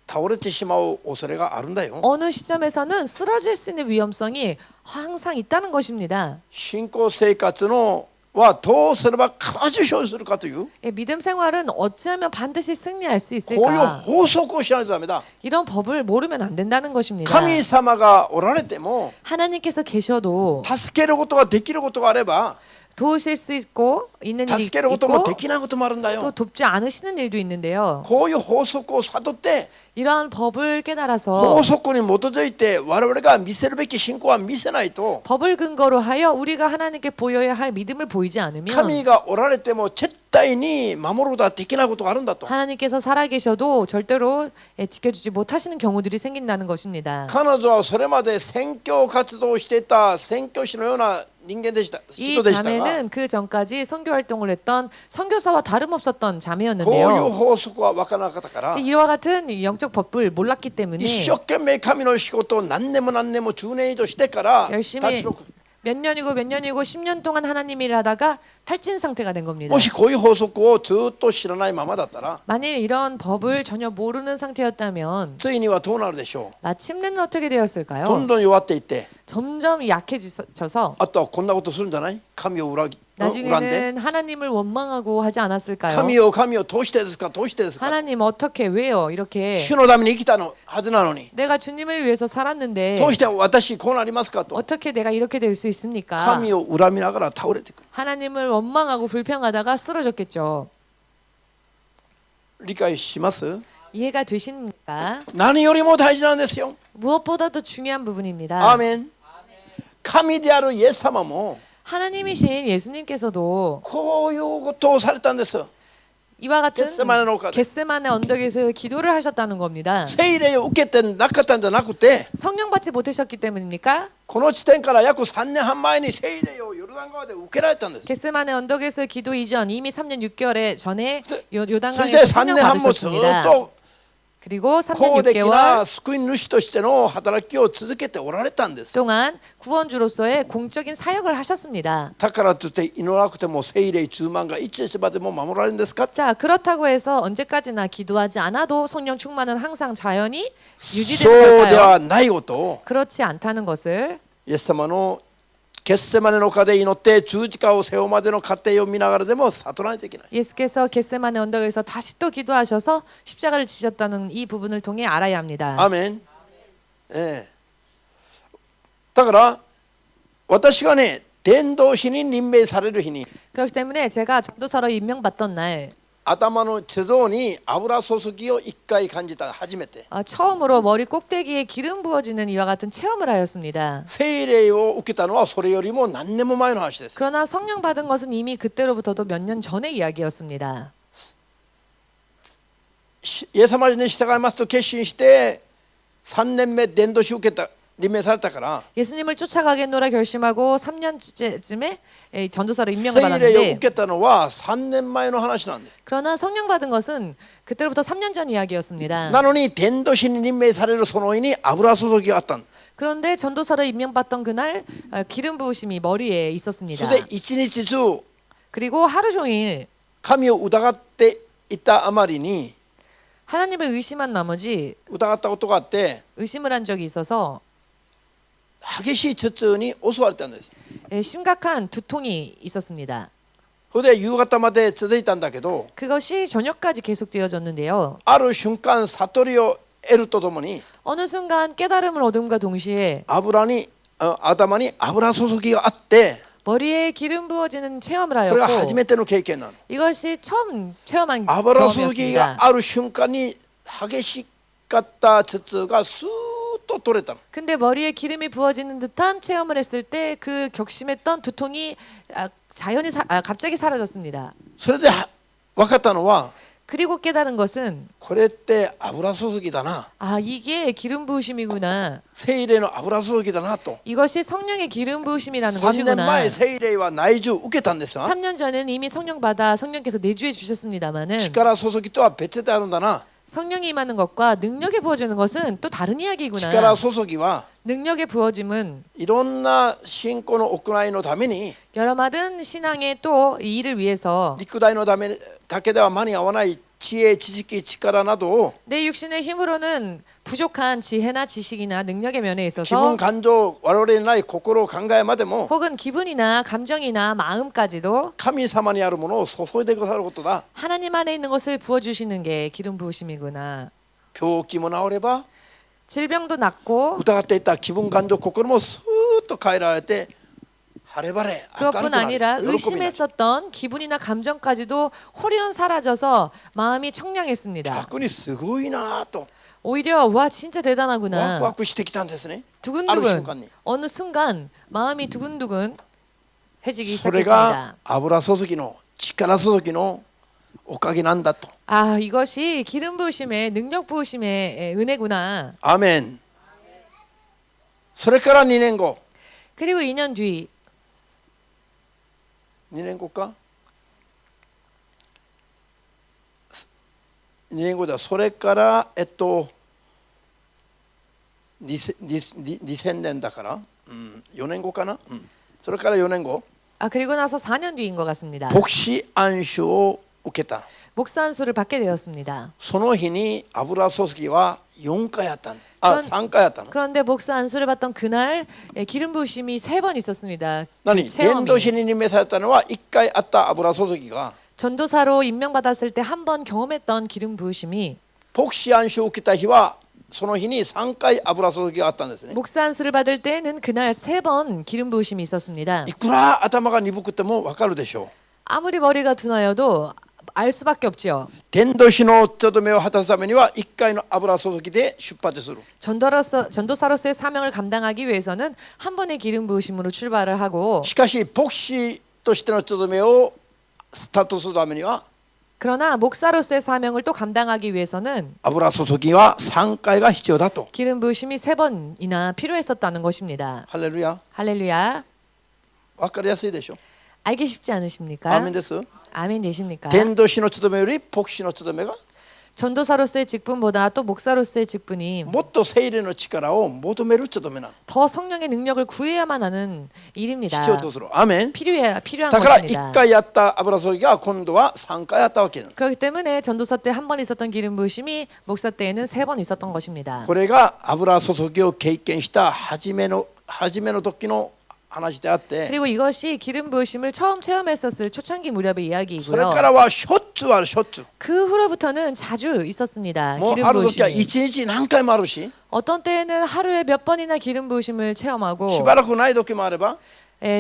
倒れてしまう恐れがあるんだよ。 어느 시점에서는 쓰러질 수 있는 위험성이 항상 있다는 것입니다. 信仰生活のはどうすれば必ず勝利するかという、 믿음 생활은 어찌하면 반드시 승리할 수 こういう 있을까? 法則を知らないとダメだ。 이런 법을 모르면 안 된다는 것입니다. 神様がおられても 하나님께서 계셔도 助けることができることがあれば、 도우실 수 있고 있는 일이 助けることも 있고 できないこともあるんだ 또 よ。 돕지 않으시는 일도 있는데요. こういう法則を悟って 이러한 법을 法 깨달아서 則に基づいて我々が見せるべき信仰は見せないと 법을 근거로 하여 우리가 하나님께 보여야 할 믿음을 보이지 않으면 神がおられても絶対に守ることはできないことがあるんだと。 하나님께서 살아계셔도 절대로 지켜주지 못하시는 경우들이 생긴다는 것입니다. 彼女はそれまで宣教活動をしていた宣教師のような人間でした。 이 人でしたが 자매는 그 전까지 선교 활동을 했던 선교사와 다름없었던 こういう 자매였는데요. 法則は分からなかったから 이와 같은 영적 법을 몰랐기 一 때문에 生懸命神の仕事を何年も10年以上してから 열심히 立ち退く。 몇 년이고 10년 동안 하나님 일을 하다가 탈진 상태가 된 겁니다. もしこういう法則をずっと知らないままだったら 만일 이런 법을 전혀 모르는 상태였다면 ついにはどうなるでしょ 마침내는 어떻게 う。どん 되었을까요? どん弱っていって 점점 약해져서 あとはこんなことするんじゃない？神を恨んで 나중에는 하나님을 원망하고 하지 않았을까요? 神をどうしてですかどうしてですか 하나님 어떻게 왜요? 이렇게 主のために生きたのはずなのに 내가 주님을 위해서 살았는데 どうして私こうなりますかと 어떻게 내가 이렇게 될 수 있습니까? 神を恨みながら倒れていく。 하나님을 원망하고 불평하다가 쓰러졌겠죠. 理解します？ 이해가 되십니까? 何よりも大事なんですよ。 무엇보다도 중요한 부분입니다. アーメン。神であるイエス様も 하나님이신 예수님께서도 こういうことをされたんです。 이와 같은 겟세마네 언덕. 겟세마네 언덕에서 기도를 하셨다는 겁니다. 聖霊を受けてなかったんじゃなくて 성령 받지 못하셨기 때문입니까? この地点から約3年半前に聖霊をヨルダン川で受けられたんです。 겟세마네 언덕에서 기도 이전 이미 3년 6개월에 전에 네. 요단강에서 そして3 성령 年半もずっ 받으셨습니다. と 그리고 3년 公的 6개월 な救い主としての働きを続けておられたんです。 동안 구원주로서의 공적인 사역을 하셨습니다. だからといって祈らなくても聖霊充満がいつまでも守られるんですか？ 자, 그렇다고 해서 언제까지나 기도하지 않아도 성령 충만은 항상 자연히 そう 유지되는 で 걸까요? はないことを 그렇지 않다는 것을 イエス様のゲッセマネの丘で祈って十字架を背負うまでの過程を見ながらでも悟らないといけない。 예수께서 겟세마네 언덕에서 다시 또 기도하셔서 십자가를 지셨다는 이 부분을 통해 알아야 합니다. アーメン。ええ。だから私がね伝道師に任命される日に 그렇기 때문에 제가 전도사로 임명받던 날 頭の地蔵に油注ぎを一回感じた初めて。 처음으로 머리 꼭대기에 기름 부어지는 이와 같은 체험을 하였습니다. 聖霊を受けたのはそれよりも何年も前の話です。 그러나 성령 받은 것은 이미 그때로부터도 몇 년 전의 이야기였습니다. イエス様に従いますと決心して3年目伝道師を受けた任命されたから 예수님을 쫓아가겠노라 결심하고 3년째쯤에 전도사로 聖 임명을 霊を受 받았는데 けたのは3年前の話なんです。 그러나 성령 받은 것은 그때로부터 3년 전 이야기였습니다. なのに伝道師に任命されるその日に油注ぎがあったんです。 그런데 전도사로 임명받던 그날 기름 부으심이 머리에 そ 있었습니다. れで一日中 그리고 하루 종일 神を疑っていたあまりに 하나님을 의심한 나머지 疑ったことがあって 의심을 한 적이 있어서 激しい頭痛に襲われたんです。 심각한 두통이 있었습니다. それで夕方まで続いたんだけど 그것이 저녁까지 계속되어졌는데요. ある瞬間悟りを得るとともに 어느 순간 깨달음을 얻음과 동시에 頭に油注ぎがあって 머리에 기름 부어지는 체험을 これが初 하였고 めての経験なの。 이것이 처음 체험한 油注ぎが 경험이었습니다. ある瞬間に激しかった頭痛がスーッと取れたの。 근데 머리에 기름이 부어지는 듯한 체험을 했을 때 그 격심했던 두통이 갑자기 사라졌습니다. それで分かったのは 그리고 깨달은 것은 これって油注ぎだな、 이게 기름 부으심이구나. 聖霊の油注ぎだなと。 이것이 성령의 기름 부으심이라는 3年 것이구나. 前聖霊は内住受けたんですが 3년 전에는 이미 성령 받아 성령께서 내주해 주셨습니다마는 力注ぎとは別であるんだな。 성령이 임하는 것과 능력에 부어지는 것은 또 다른 이야기구나. 力注ぎは 능력의 부어짐은 いろんな信仰の行いのために 여러 많은 신앙의 또 이 일을 위해서 肉体のためだけでは間に合わない知恵知識力などを 내 육신의 힘으로는 부족한 지혜나 지식이나 능력의 면에 気分 있어서 感情我々にない心考えまでも 혹은 기분이나 감정이나 마음까지도 神様にあるものを注いでくださることだ。 하나님 안에 있는 것을 부어주시는 게 기름 부으심이구나. 病気も治れば 질병도 낫고 疑っていた気分感情心もスーッと変えられて晴れ晴れ 그것뿐 아니라 의심했었던 기분이나 감정까지도 홀연 사라져서 마음이 청량했습니다. 逆にすごいなと 오히려 와 진짜 ワク 대단하구나. ワクしてきたんですね。 두근두근 순간に 어느 순간 마음이 두근두근 해지기 それが 시작했습니다. 油注ぎの力注ぎのおかげなんだと。 아 이것이 기름 부으심의 능력 부으심의 은혜구나. アーメン。それから2年後 그리고 2년 뒤 2年後か2年後だ。それから2000年だから、4年後かな、それから4年後 아 그리고 나서 4년 뒤인 것 같습니다. 牧師暗証を受けた。 목사 안수를 받게 되었습니다. その日に油注ぎは4回あったんあ3回あったの。 그런데 목사 안수를 받던 그날 기름 부으심이 3번 있었습니다. 何伝道師に任命されたのは1回あった油注ぎが 전도사로 임명받았을 때 한 번 경험했던 기름 부으심이 牧師暗証を受けた日はその日に3回油注ぎがあったんですね。 목사 안수를 받을 때는 그날 3번 기름 부으심이 있었습니다. いくら頭が鈍くても分かるでしょう。 아무리 머리가 둔하여도 알 수밖에 없지요. 伝道師の務めを果たすためには1回の油注ぎで出発する。 전도사로서의 사명을 감당하기 위해서는 한 번의 기름 부으심으로 출발을 하고 しかし牧師としての務めをスタートするためには 그러나 목사로서의 사명을 또 감당하기 위해서는 油注ぎは3回が必要だと。 기름 부으심이 3번이나 필요했었다는 것입니다. ハレルヤ。 할렐루야. 分かりやすいでしょ。 알기 쉽지 アー 않으십니까? メンです。 아멘 되십니까? 伝道師の務めより牧師の務めが 전도사로서의 직분보다 또 목사로서의 직분이 もっと聖霊の力を求める務めなの。 더 성령의 능력을 구해야만 하는 必 일입니다. 要とする。アーメン。 필요한 だから 것입니다. 1回やった油注ぎが今度は3回やったわけなの。 그렇기 때문에 전도사 때 한 번 있었던 기름 부으심이 목사 때에는 3번 있었던 것입니다. これが油注ぎを経験した初めの時の話であって、 그리고 이것이 기름 부으심을 처음 체험했었을 초창기 무렵의 それ 이야기이고요. からはしょっちゅうあるしょっちゅう。 그 후로부터는 자주 있었습니다. もう 기름 ある時は 부으심이. 1日何回もあるし、 어떤 때에는 하루에 몇 번이나 기름 부으심을 し 체험하고 ばらくない時もあれば、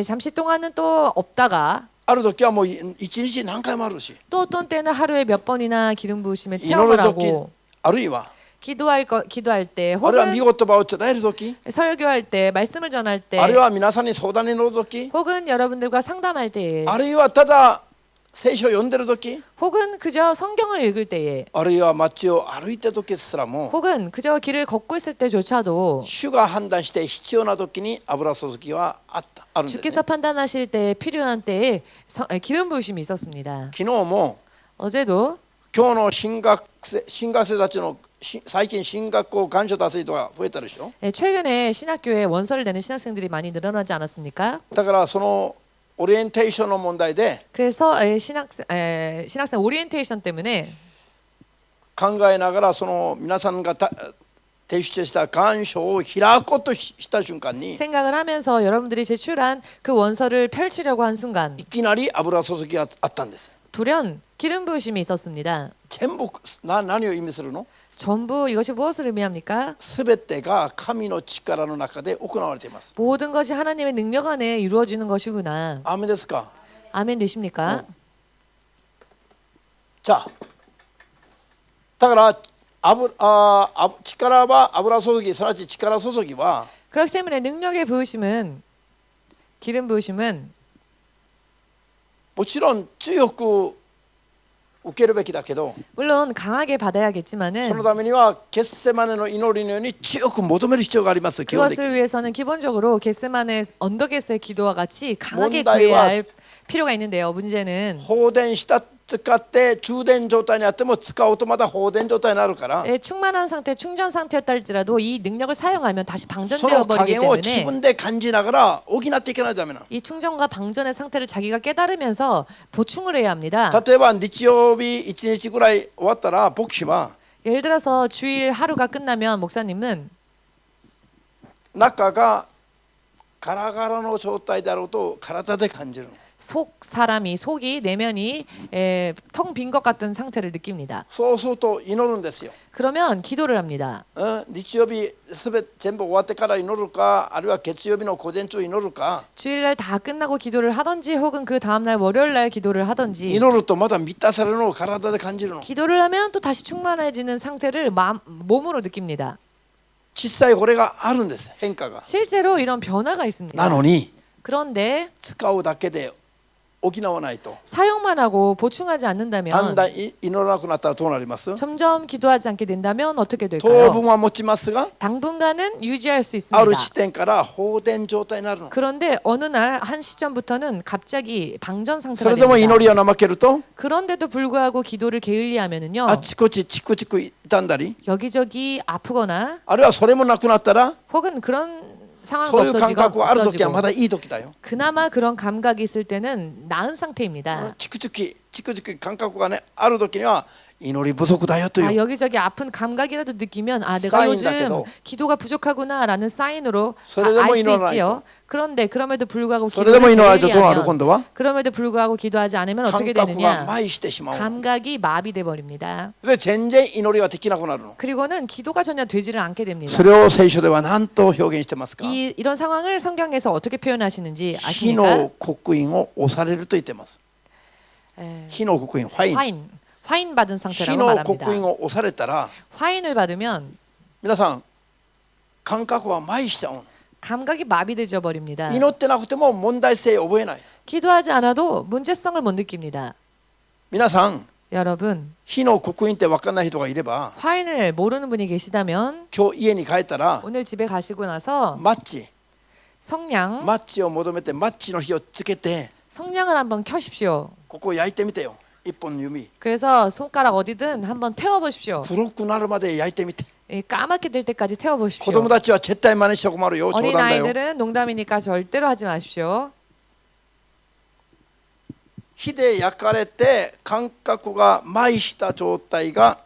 잠시 동안은 또 없다가 ある時はもう1日何回もあるし、 또 어떤 때는 하루에 몇 번이나 기름 부으심을 祈 체험을 る時 하고 あるいは 기도할 때 あるいは御 혹은 言葉を伝える時、 설교할 때 말씀을 전할 때 あるいは皆さんに相談に乗る時、 혹은 여러분들과 상담할 때에 あるいはただ聖書を読んでる時、 혹은 그저 성경을 읽을 때에 あるいは街を歩いた時すらも 혹은 그저 길을 걷고 있을 때조차도 主が判断して必要な時に油注ぎはあるんです、ね。 주께서 판단하실 때 필요한 때에 기름 부으심이 있었습니다. 昨日も 어제도 今日の新学生たちの最近進学校願書達成とか増えたでしょ。 최근에 신학교에 원서를 내는 신학생들이 많이 늘어나지 않았습니까? だからそのオリエンテーションの問題で 그래서 신학생 오리엔테이션 때문에 考えながらその皆さんが提出した願書を開こうとした瞬間に 생각을 하면서 여러분들이 제출한 그 원서를 펼치려고 한 순간 いきなり油注ぎがあったんです。 돌연 기름 부으심이 있었습니다. 全部何を意味するの？ 전부 이것이 무엇을 의미합니까? すべてが神の力の中で行われています。 모든 것이 하나님의 능력 안에 이루어지는 것이구나. アーメンですか？ 아멘 되십니까? じゃあだから力は油注ぎ、すなわち力注ぎは 그렇기 때문에 능력의 부으심은 기름 부으심은 もちろん強く受けるべきだけど、 물론 강하게 そ 받아야겠지만은 のためには決セマネの祈りのように強く求める必要があります。基本的に 그것을 위해서는 기본적으로 겟세마네 언덕에서의 기도와 같이 강하게 문제와- 구해야 할 필요가 있는데요. 문제는 放電した使って充電状態にあっても使うとまた放電状態になるから、 충만한 상태, 충전 상태였다 할지라도 이 능력을 사용하면 다시 そ 방전되어 の加 버리기 減を自 때문에 分で感じながら補っていかないとダメなの。 이 충전과 방전의 상태를 자기가 깨달으면서 보충을 해야 합니다. 例えば日曜日1日ぐらい終わったら牧師は 예를 들어서 주일 하루가 끝나면 목사님은 中がガラガラの状態であろうと体で感じるの。속 사람이 속이 내면이 텅 빈 것 같은 상태를 느낍니다. そうすると祈るんですよ。 그러면 기도를 합니다. 日曜日すべて全部終わってから祈るか、あるいは月曜日の午前中祈るか。 주일날 다 끝나고 기도를 하든지 혹은 그 다음날 월요일날 기도를 하든지 祈るとまだ満たされるのを体で感じるの。 기도를 하면 또 다시 충만해지는 상태를 몸으로 느낍니다. 実際これがあるんです、変化が。 실제로 이런 변화가 있습니다. なのに 그런데 使うだけで補わないと 사용만 하고 보충하지 だん 않는다면 だん祈らなくなったらどうなります？ 점점 기도하지 않게 된다면 어떻게 当 될까요? 分は持ちますが 당분간은 유지할 수 ある 있습니다. 視点から放電状態になるの。 그런데 어느 날 한 시점부터는 갑자기 방전 そ 상태가 れでも祈 됩니다. りを怠けると 그런데도 불구하고 기도를 게을리하면은요 あちこちチクチク傷んだり 여기저기 아프거나 あるいはそれもなくなったら 혹은 그런 상황이 そういう感覚がある時は 없어지고 まだいい時だよ。 그나마 그런 감각이 있을 때는 나은 상태입니다. チクチク感覚がねある時には祈り不足だよとい 아, う 여기저기 아픈 감각이라도 느끼면 아 내가 사인다 요즘 해도. 기도가 부족하구나라는 사인으로 그래도 알 뭐 수 이노라나 있지요. 그런데 그럼에도 불구하고 それでも 기도를 祈らないとどうなる 게을리하면 今度は 그럼에도 불구하고 기도하지 않으면 感 어떻게 覚が 되느냐? 麻痺してしまう。 감각이 마비돼 버립니다. で全然祈りができなくなるの。 그리고는 기도가 전혀 되지를 않게 됩니다. それを聖書では何と表現してますか？ 이런 상황을 성경에서 어떻게 표현하시는지 火 아십니까? の刻印を押されると言ってます。 에, 火の刻印、ファイン。 화인 받은 火 상태라고 の 말합니다. 刻印を押されたら 화인을 받으면 皆さん感覚は麻痺しちゃうの。 감각이 마비되져 버립니다. 祈ってなくても問題性覚えない。 기도하지 않아도 문제성을 못 느낍니다. 皆さん 여러분 火の刻印って分かんない人がいれば 화인을 모르는 분이 계시다면 今日家に帰ったら 오늘 집에 가시고 나서 マッチ 성냥 マッチを求めてマッチの火をつけて 성냥을 한번 켜십시오. ここを焼いてみてよ。一本の指 그래서 손가락 어디든 한번 태워보십시오. 黒くなるまで焼いてみて。 까맣게 될 때까지 子 태워보십시오. 供たちは絶対真似しちゃ困るよ。冗 어린 談だよ。 아이들은 농담이니까 절대로 하지 마십시오. 火で焼かれて感覚が麻痺した状態が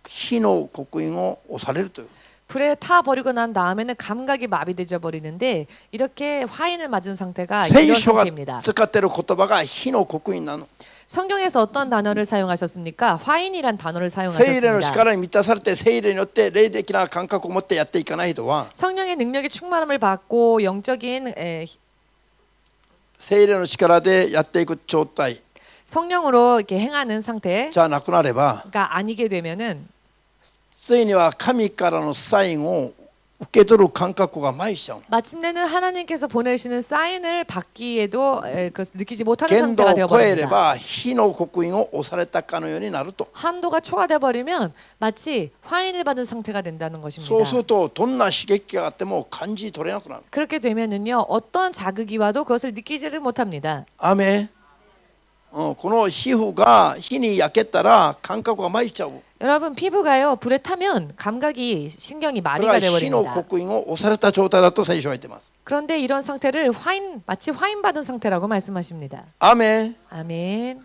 火の刻印を押されるという。 불에 타 버리고 난 다음에는 감각이 마비되져 버리는데 이렇게 화인을 맞은 상태가 聖 이런 書が 상태입니다. 使っている言葉が火の刻印なの。 성경에서 어떤 단어를 사용하셨습니까? 화인이란 단어를 聖霊の 사용하셨습니다. 力に満たされて聖霊によって霊的な感覚を持ってやっていかない人は 성령의 능력의 충만함을 받고 영적인 聖霊の力でやっていく状態 성령으로 이렇게 행하는 상태가 じゃなくなれば 아니게 되면은 ついには神からのサインを受け取る感覚が麻痺しちゃう。 마침내는 하나님께서 보내시는 사인을 받기에도 그것을 느끼지 못하는 限度 상태가 を超えれ 되어버립니다. ば火の刻印を押されたかのようになると。 한도가 초과돼 버리면 마치 화인을 받은 상태가 된다는 そうす 것입니다. るとどんな刺激があっても感じ取れなくなる。 그렇게 되면은요 어떤 자극이 와도 그것을 느끼지를 못합니다. アメン。この皮膚が火に焼けたら感覚が麻痺しちゃう。 여러분 피부가요 불에 타면 감각이 신경이 これ 마비가 は 돼 火の 버립니다. 刻印を押された状態だと聖書は言っています。 그런데 이런 상태를 마치 화인 받은 상태라고 말씀하십니다. アメン。 아멘.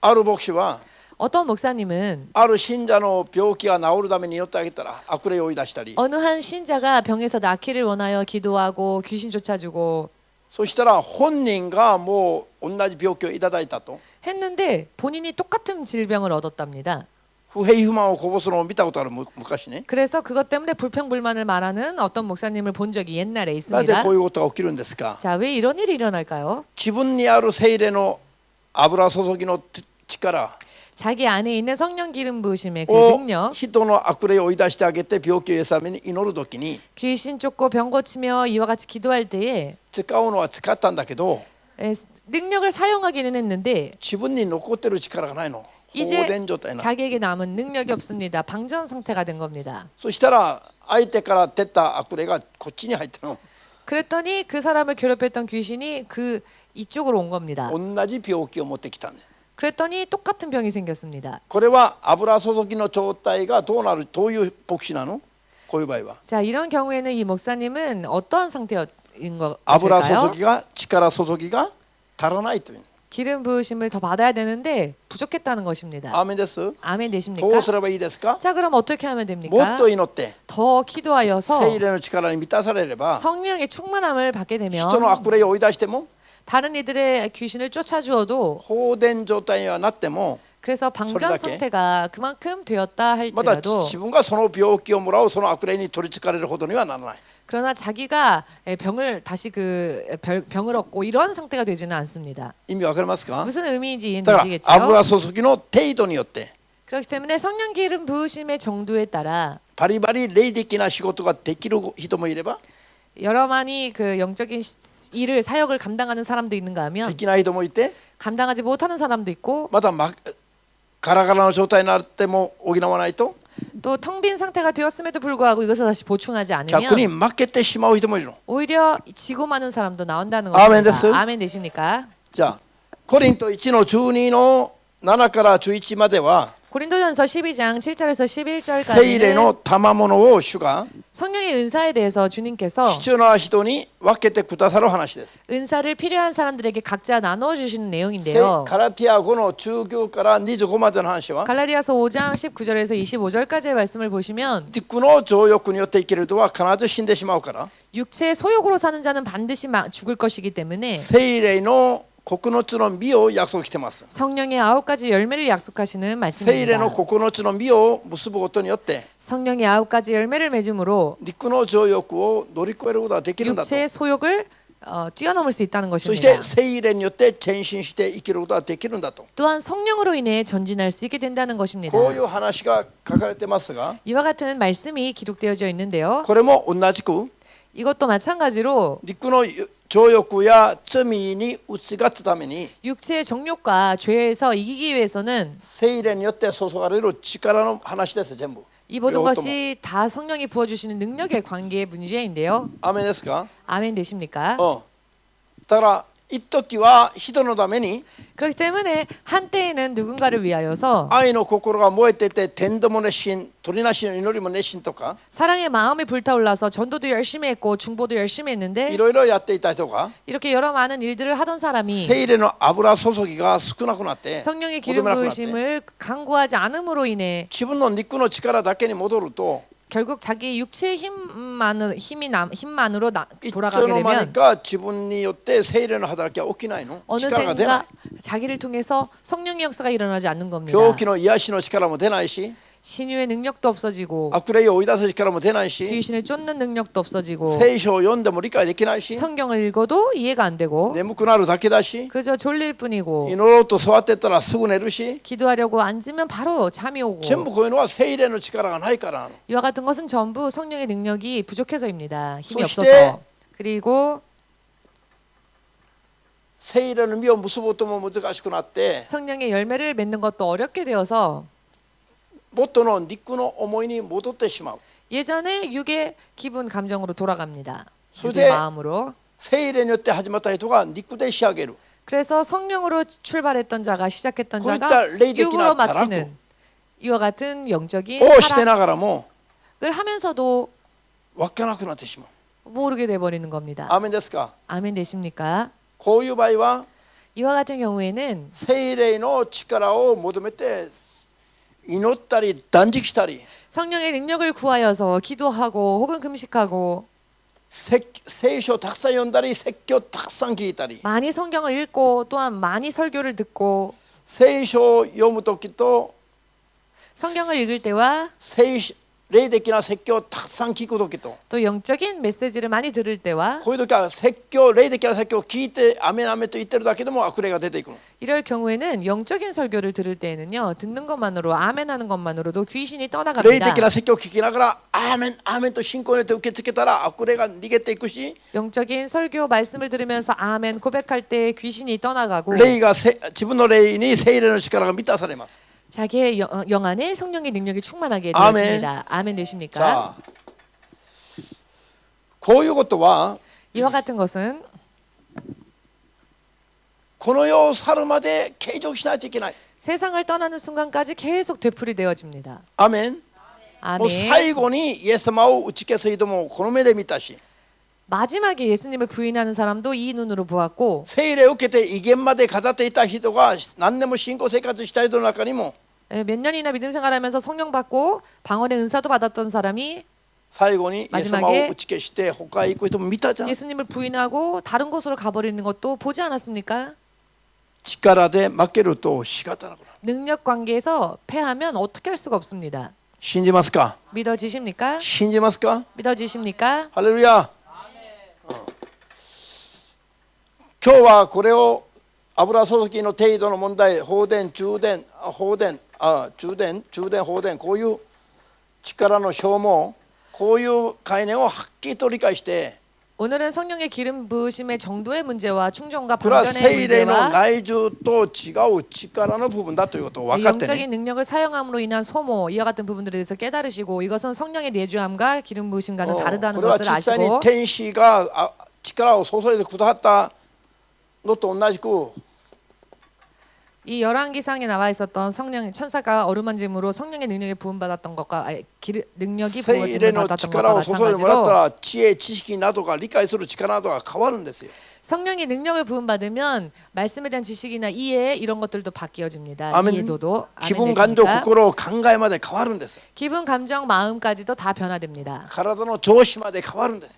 ある牧師は 어떤 목사님은 ある信者の病気が治るために祈ってあげたら悪霊を追い出したり 어느 한 신자가 병에서 낫기를 원하여 기도하고 귀신 쫓아주고 そしたら本人がもう同じ病気をいただいたと 했는데 본인이 똑같은 질병을 얻었답니다. 不平不満をこぼすのを見たことある昔ね。 그래서 그것 때문에 불평불만을 말하는 어떤 목사님을 본 적이 옛날에 なぜ 있습니다. こういうことが起きるんですか。 자, 왜 이런 일이 일어날까요? 自分にある聖霊の油注ぎの力 자기 안에 있는 성령 기름 부으심의 그 を 능력, 人の悪霊を追い出してあげて病気を癒すために祈るときに 귀신 쫓고 병 고치며 이와 같이 기도할 때에 使うのは使ったんだけど 능력을 사용하기는 했는데 自分に残ってる力がないの。 이제 放電状態な。 자기에게 남은 능력이 없습니다. 방전 상태가 된 겁니다. そしたら相手から出た悪霊がこっちに入ったの。 그랬더니 그 사람을 괴롭혔던 귀신이 그 이쪽으로 온 겁니다. 同じ病気を持ってきたんです。 그랬더니 똑같은 병이 생겼습니다. これは油注ぎの状態がどうなるどういう牧師なの？こういう場合は 자, 이런 경우에는 이 목사님은 어떠한 상태인 油注 것일까요? ぎが力注ぎが足らないという。 기름 부으심을 더 받아야 되는데 부족했다는 것입니다. アーメンです。 아멘 ど 되십니까? うすればいいですか？ 자, 그럼 어떻게 하면 もっ 됩니까? と祈って 더 기도하여서 聖霊の力に満たされれば 성령의 충만함을 받게 되면 人の悪霊を追い出しても 다른 이들의 귀신을 쫓아주어도 放電状態にはなっても 그래서 방전 それだけ? 상태가 그만큼 되었다 また 할지라도 自分がその病気をもらうその悪霊に取りつかれるほどにはならない。 그러나 자기가 병을 다시 병을 얻고 이런 상태가 되지는 않습니다. 意味わかりますか？ 무슨 의미인지 だから 이해되시겠죠? 油注ぎの程度によって 그렇기 때문에 성령 기름 부으심의 정도에 따라 バリバリ霊的な仕事ができる人もいれば 여러 많이 그 영적인 일을 사역을 감당하는 사람도 있는가 하면 できない人もいて 감당하지 못하는 사람도 있고 またガラガラの状態になっても補わないと 또 텅 빈 상태가 되었음에도 불구하고 이것을 다시 보충하지 逆に 않으면 負けてしまう人もいるの。 오히려 지고 마는 사람도 나온다는 아멘 겁니다. 됐어요? 아멘 되십니까? じゃあコリント1の12の7から11までは 고린도전서 12장 7절에서 聖霊の 11절까지는 賜物を主が 성령의 은사에 대해서 주님께서 必要な人に分けてくださる話です。 은사를 필요한 사람들에게 각자 나눠 주시는 내용인데요. ガラティア5の19から25までの話は 갈라디아서 5장 19절에서 25절까지의 말씀을 보시면 肉の情欲によって生きる人は必ず死んでしまうから 육체의 소욕으로 사는 자는 반드시 죽을 것이기 때문에 聖霊の9つの実を約束してます。 성령의 9가지 열매를 약속하시는 聖霊の 말씀입니다. 9つの実を結ぶことによって 성령의 9가지 열매를 맺음으로 肉の情欲を乗り越えることができるんだと。 육체의 소욕을 뛰어넘을 수 있다는 そして 것입니다. 聖霊によって前進して生きることができるんだと。 또한 성령으로 인해 전진할 수 있게 된다는 것입니다. こういう話が書かれてますが、 이와 같은 말씀이 기록되어져 있는데요. これも同じく 이것도 마찬가지로 肉の情欲や罪に打ち勝つために 육체의 정욕과 죄에서 이기기 위해서는 聖霊によって注がれる力の話です。全部。 이 모든 両方とも。 것이 다 성령이 부어주시는 능력의 관계의 문제인데요. アメンですか？ 아멘 되십니까? だから一時は人のために 그렇기 때문에 한때에는 누군가를 위하여서 愛の心が燃えてて天道も熱心、鳥なしの祈りも熱心とか 사랑의 마음이 불타올라서 전도도 열심히 했고 중보도 열심히 い 했는데 ろいろやっていた人が 이렇게 여러 많은 일들을 하던 사람이 聖霊の油注ぎが少なくなって 성령의 求 기름 めなくなって 부으심을 강구하지 않음으로 인해 自分の肉の力だけに戻ると 결국 자기 육체의 힘만으로いつ 돌아가게 の間に 되면 か自分によって聖霊の働きは起きないの。力が出ない。 어느샌가 자기를 통해서 성령의 역사가 일어나지 않는 겁니다. 病気の癒しの力も出ないし 신유의 능력도 없어지고 悪霊を追い出す力も出ないし 귀신을 쫓는 능력도 없어지고 聖書を読んでも理解できないし 성경을 읽어도 이해가 안 되고 眠くなるだけだし 그저 졸릴 뿐이고 祈ろうと座ってたらすぐ寝るし 기도하려고 앉으면 바로 잠이 오고 全部こういうのは聖霊の力がないからなの。 이와 같은 것은 전부 성령의 능력이 부족해서입니다. 힘이 そして 없어서. 그리고 聖霊の実を結ぶことも難しくなって 성령의 열매를 맺는 것도 어렵게 되어서 元の肉の思いに戻ってしまう。 예전에 육의 기분 감정으로 돌아갑니다. 그런데 육의 마음으로. 聖霊によって始まった人が肉で仕上げる。 그래서 성령으로 출발했던 자가 시작했던 그러니까 자가 레이데키나 육으로 타락도. 마치는 이와 같은 영적인 をしてながらも 타락을 하면서도 分からなくなってしまう。 모르게 돼버리는 겁니다. アーメンですか？ 아멘 되십니까? こういう場合は 이와 같은 경우에는 聖霊の力を求めて祈ったり断食したり 성령의 능력을 구하여서 기도하고 혹은 금식하고 聖書をたくさん読んだり説教をたくさん聞いたり 많이 성경을 읽고 또한 많이 설교를 듣고 聖書を読むときと 성경을 읽을 때와 霊的な説教をたくさん聞くときと 또 영적인 메시지를 많이 들을 때와 こういうときは説教霊的な説教を聞いてアメンアメンと言ってるだけでも悪霊が出ていくの。 이럴 경우에는 영적인 설교를 들을 때에는요 듣는 것만으로 아멘하는 것만으로도 귀신이 霊 떠나갑니다. 的な説教を聞きながらアーメンアーメンと信仰によって受け付けたら悪霊が逃げていくし 영적인 설교 말씀을 들으면서 아멘 고백할 때 귀신이 떠나가고 霊が自分の霊に聖霊の力が満たされます。 자기의 영 안에 성령의 능력이 충만하게 아멘. 되어집니다. 아멘 되십니까? さあこういうことは 이와 같은 것은 この世を去るまで継続しないといけない。 세상을 떠나는 순간까지 계속 되풀이되어집니다. アーメン。もう 아멘. 最後にイエス様を打ち消す人もこの目で見たし 마지막에 예수님을 부인하는 사람도 이 눈으로 보았고 聖霊を受けて威厳まで飾っていた人が何年も信仰生活した人の中にも 몇 년이나 믿음 생활하면서 성령 받고 방언의 은사도 받았던 사람이 最後にイエス様を 마지막에 打ち消して他へ行く人も見たじゃん。 예수님을 부인하고 다른 곳으로 가버리는 것도 보지 않았습니까? 力で負けると仕方なくなる。 능력 관계에서 패하면 어떻게 할 수가 없습니다. 信じますか？ 믿어지십니까? 信じますか？ 믿어지십니까? ハレルヤ。今日はこれを油注ぎの程度の問題、放電、充電、放電、こういう力の消耗、こういう概念をはっきりと理解して、 오늘은 성령의 기름 부으심의 정도의 문제와 충전과 これは 방전의 聖霊の 문제와 内住と違う力の部分だということを分かってね。 영적인 능력을 사용함으로 인한 소모 이와 같은 부분들에 대해서 깨달으시고 이것은 성령의 내주함과 기름 부으심과는 こ 다르다는 れは 것을 実際に 아시고 天使が力を注いでくださったのと同じく、 이 열왕기상에 나와 있었던 성령 천사가 어루만짐으로 성령의 능력에 부음받았던 것과 능력이 聖 부어짐을 霊の 받았던 力 것과 を注いでもらった 마찬가지로 ら知恵知識などが理解する力などが変わるんですよ。 성령의 능력을 부음받으면 말씀에 대한 지식이나 이해 이런 것들도 바뀌어집니다. 아멘. 이해도도. 気 아멘 分感情 되십니까? 心考えまで変わるんです。 기분, 감정, 마음까지도 다 변화됩니다. 体の調子まで変わるんです。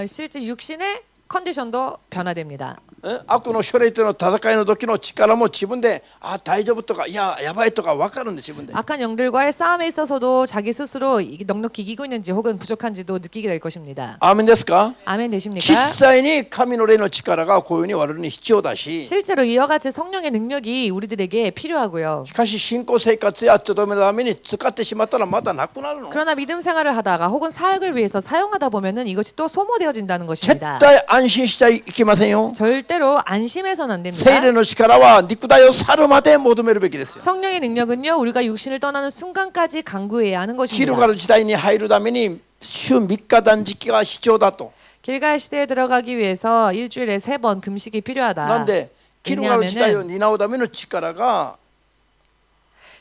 실제 육신의 컨디션도 변화됩니다. 悪の処理との戦いの時の力も自分で大丈夫とかいややばいとか分かるんで自分で。 악한 영들과의 싸움에 있어서도 자기 스스로 넉넉히 이기고 있는지 혹은 부족한지도 느끼게 될 것입니다. アーメンですか？ 아멘 実 되십니까? 際に神の霊の力がこういうふうに我々に必要だし、 실제로 이와 같이 성령의 능력이 우리들에게 필요하고요. しかし信仰生活やとどめのために使ってしまったらまたなくなるの。 그러나 믿음 생활을 하다가 혹은 사역을 위해서 사용하다 보면은 이것이 또 소모되어진다는 絶 것입니다. 対安心しちゃいけませんよ。 절대로 안심해서는 안 聖 됩니다. 霊の力は肉体を去るまで求めるべきですよ。 성령의 능력은요 우리가 육신을 떠나는 순간까지 강구해야 하는 キル 것입니다. ガル時代に入るために週3日断食が必要だと。 길갈 시대에 들어가기 위해서 일주일에 3번 금식이 なん 필요하다. でキルガル時代を 왜냐하면은 担うための力が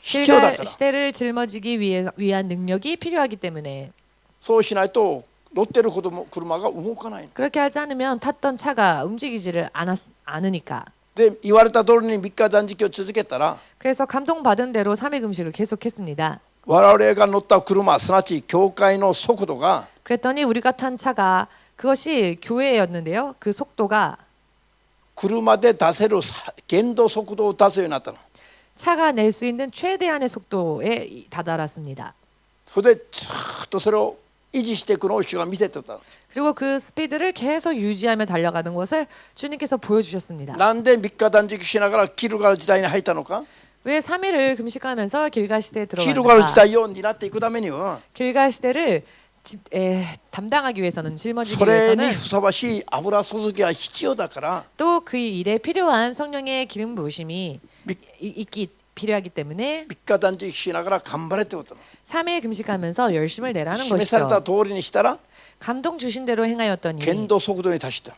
必要だ 길갈 から。 시대를 짊어지기 위한 능력이 필요하기 때문에 そうしないと乗ってる車が動かないの。 그렇게 하지 않으면 탔던 차가 움직이지를 않으니까. で言われた通りに3日断食を続けたら 그래서 감동받은 대로 3일 금식을 계속했습니다. 我々が乗った車すなわち教会の速度が 그랬더니 우리가 탄 차가 그것이 교회였는데요. 그 속도가 車で出せる限度速度を出すようになったの。 차가 낼 수 있는 최대한의 속도에 다다랐습니다. それでずっとそれを維持していくのを主が見せてたの。 그리고 그 스피드를 계속 유지하며 달려가는 것을 주님께서 보여주셨습니다. なんで3日断食しながらキルガル時代に入ったのか。 왜 3일을 금식하면서 길갈 시대에 キルガル時 들어갔는가? 代を担っていくためには 길갈 시대를 담당하기 위해서는 짊어지기 それに 위해서는 ふさわしい油注ぎが必要だから 또 그 일에 필요한 성령의 기름 부으심이 미- 필요하기 때문에 3日断食しながら頑張れってことなの。 3일 금식하면서 열심을 내라는 示された 것이죠. 通りにしたら 감동 주신 대로 행하였더니 限度速度に達した。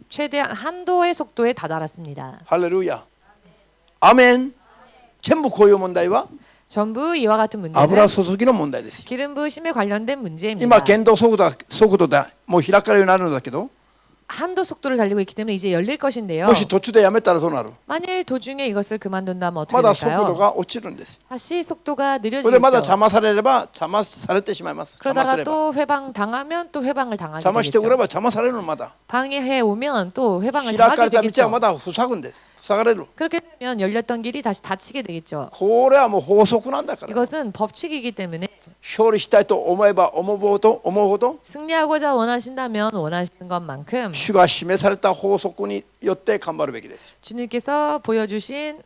최대한 한도의 속도에 다다랐습니다. ハレルヤ。アメン。全部こういう問題は 전부 이와 같은 문제는 油注ぎの問題ですよ。 기름 부으심에 관련된 문제입니다. 今限度速度でもう開かれるようになるんだけど、 한도 속도를 달리고 있기 때문에 이제 열릴 것인데요. もし途中でやめたらどうなる？ 만일 도중에 이것을 그만둔다면 어떻게 まだ速度 될까요? が落ちるんですよ。 다시 속도가 それでまだ邪 느려지죠. 魔されれば邪魔されてしまいます。邪魔す 그러다가 れば 또 회방 당하면 또 회방을 당하게 邪魔してくれ 되겠죠. ば邪魔されるのまだ。 방해해 오면 또 회방을 開か 당하게 れた道は 되겠죠. まだ塞ぐんです。塞がれる。 그렇게 되면 열렸던 길이 다시 닫히게 되겠죠. これはもう法則なんだから。 이것은 법칙이기 때문에 勝利したいと思えば思うほど 승리하고자 원하신다면 원하시는 것만큼 主が示された法則によって頑張るべきです。 주님께서 보여주신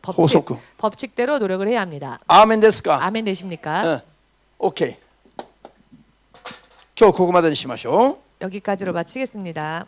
法則。 법칙대로 노력을 해야 합니다. アーメンですか？ 아멘 되십니까? OK。今日ここまでにしましょう。 여기까지로 마치겠습니다.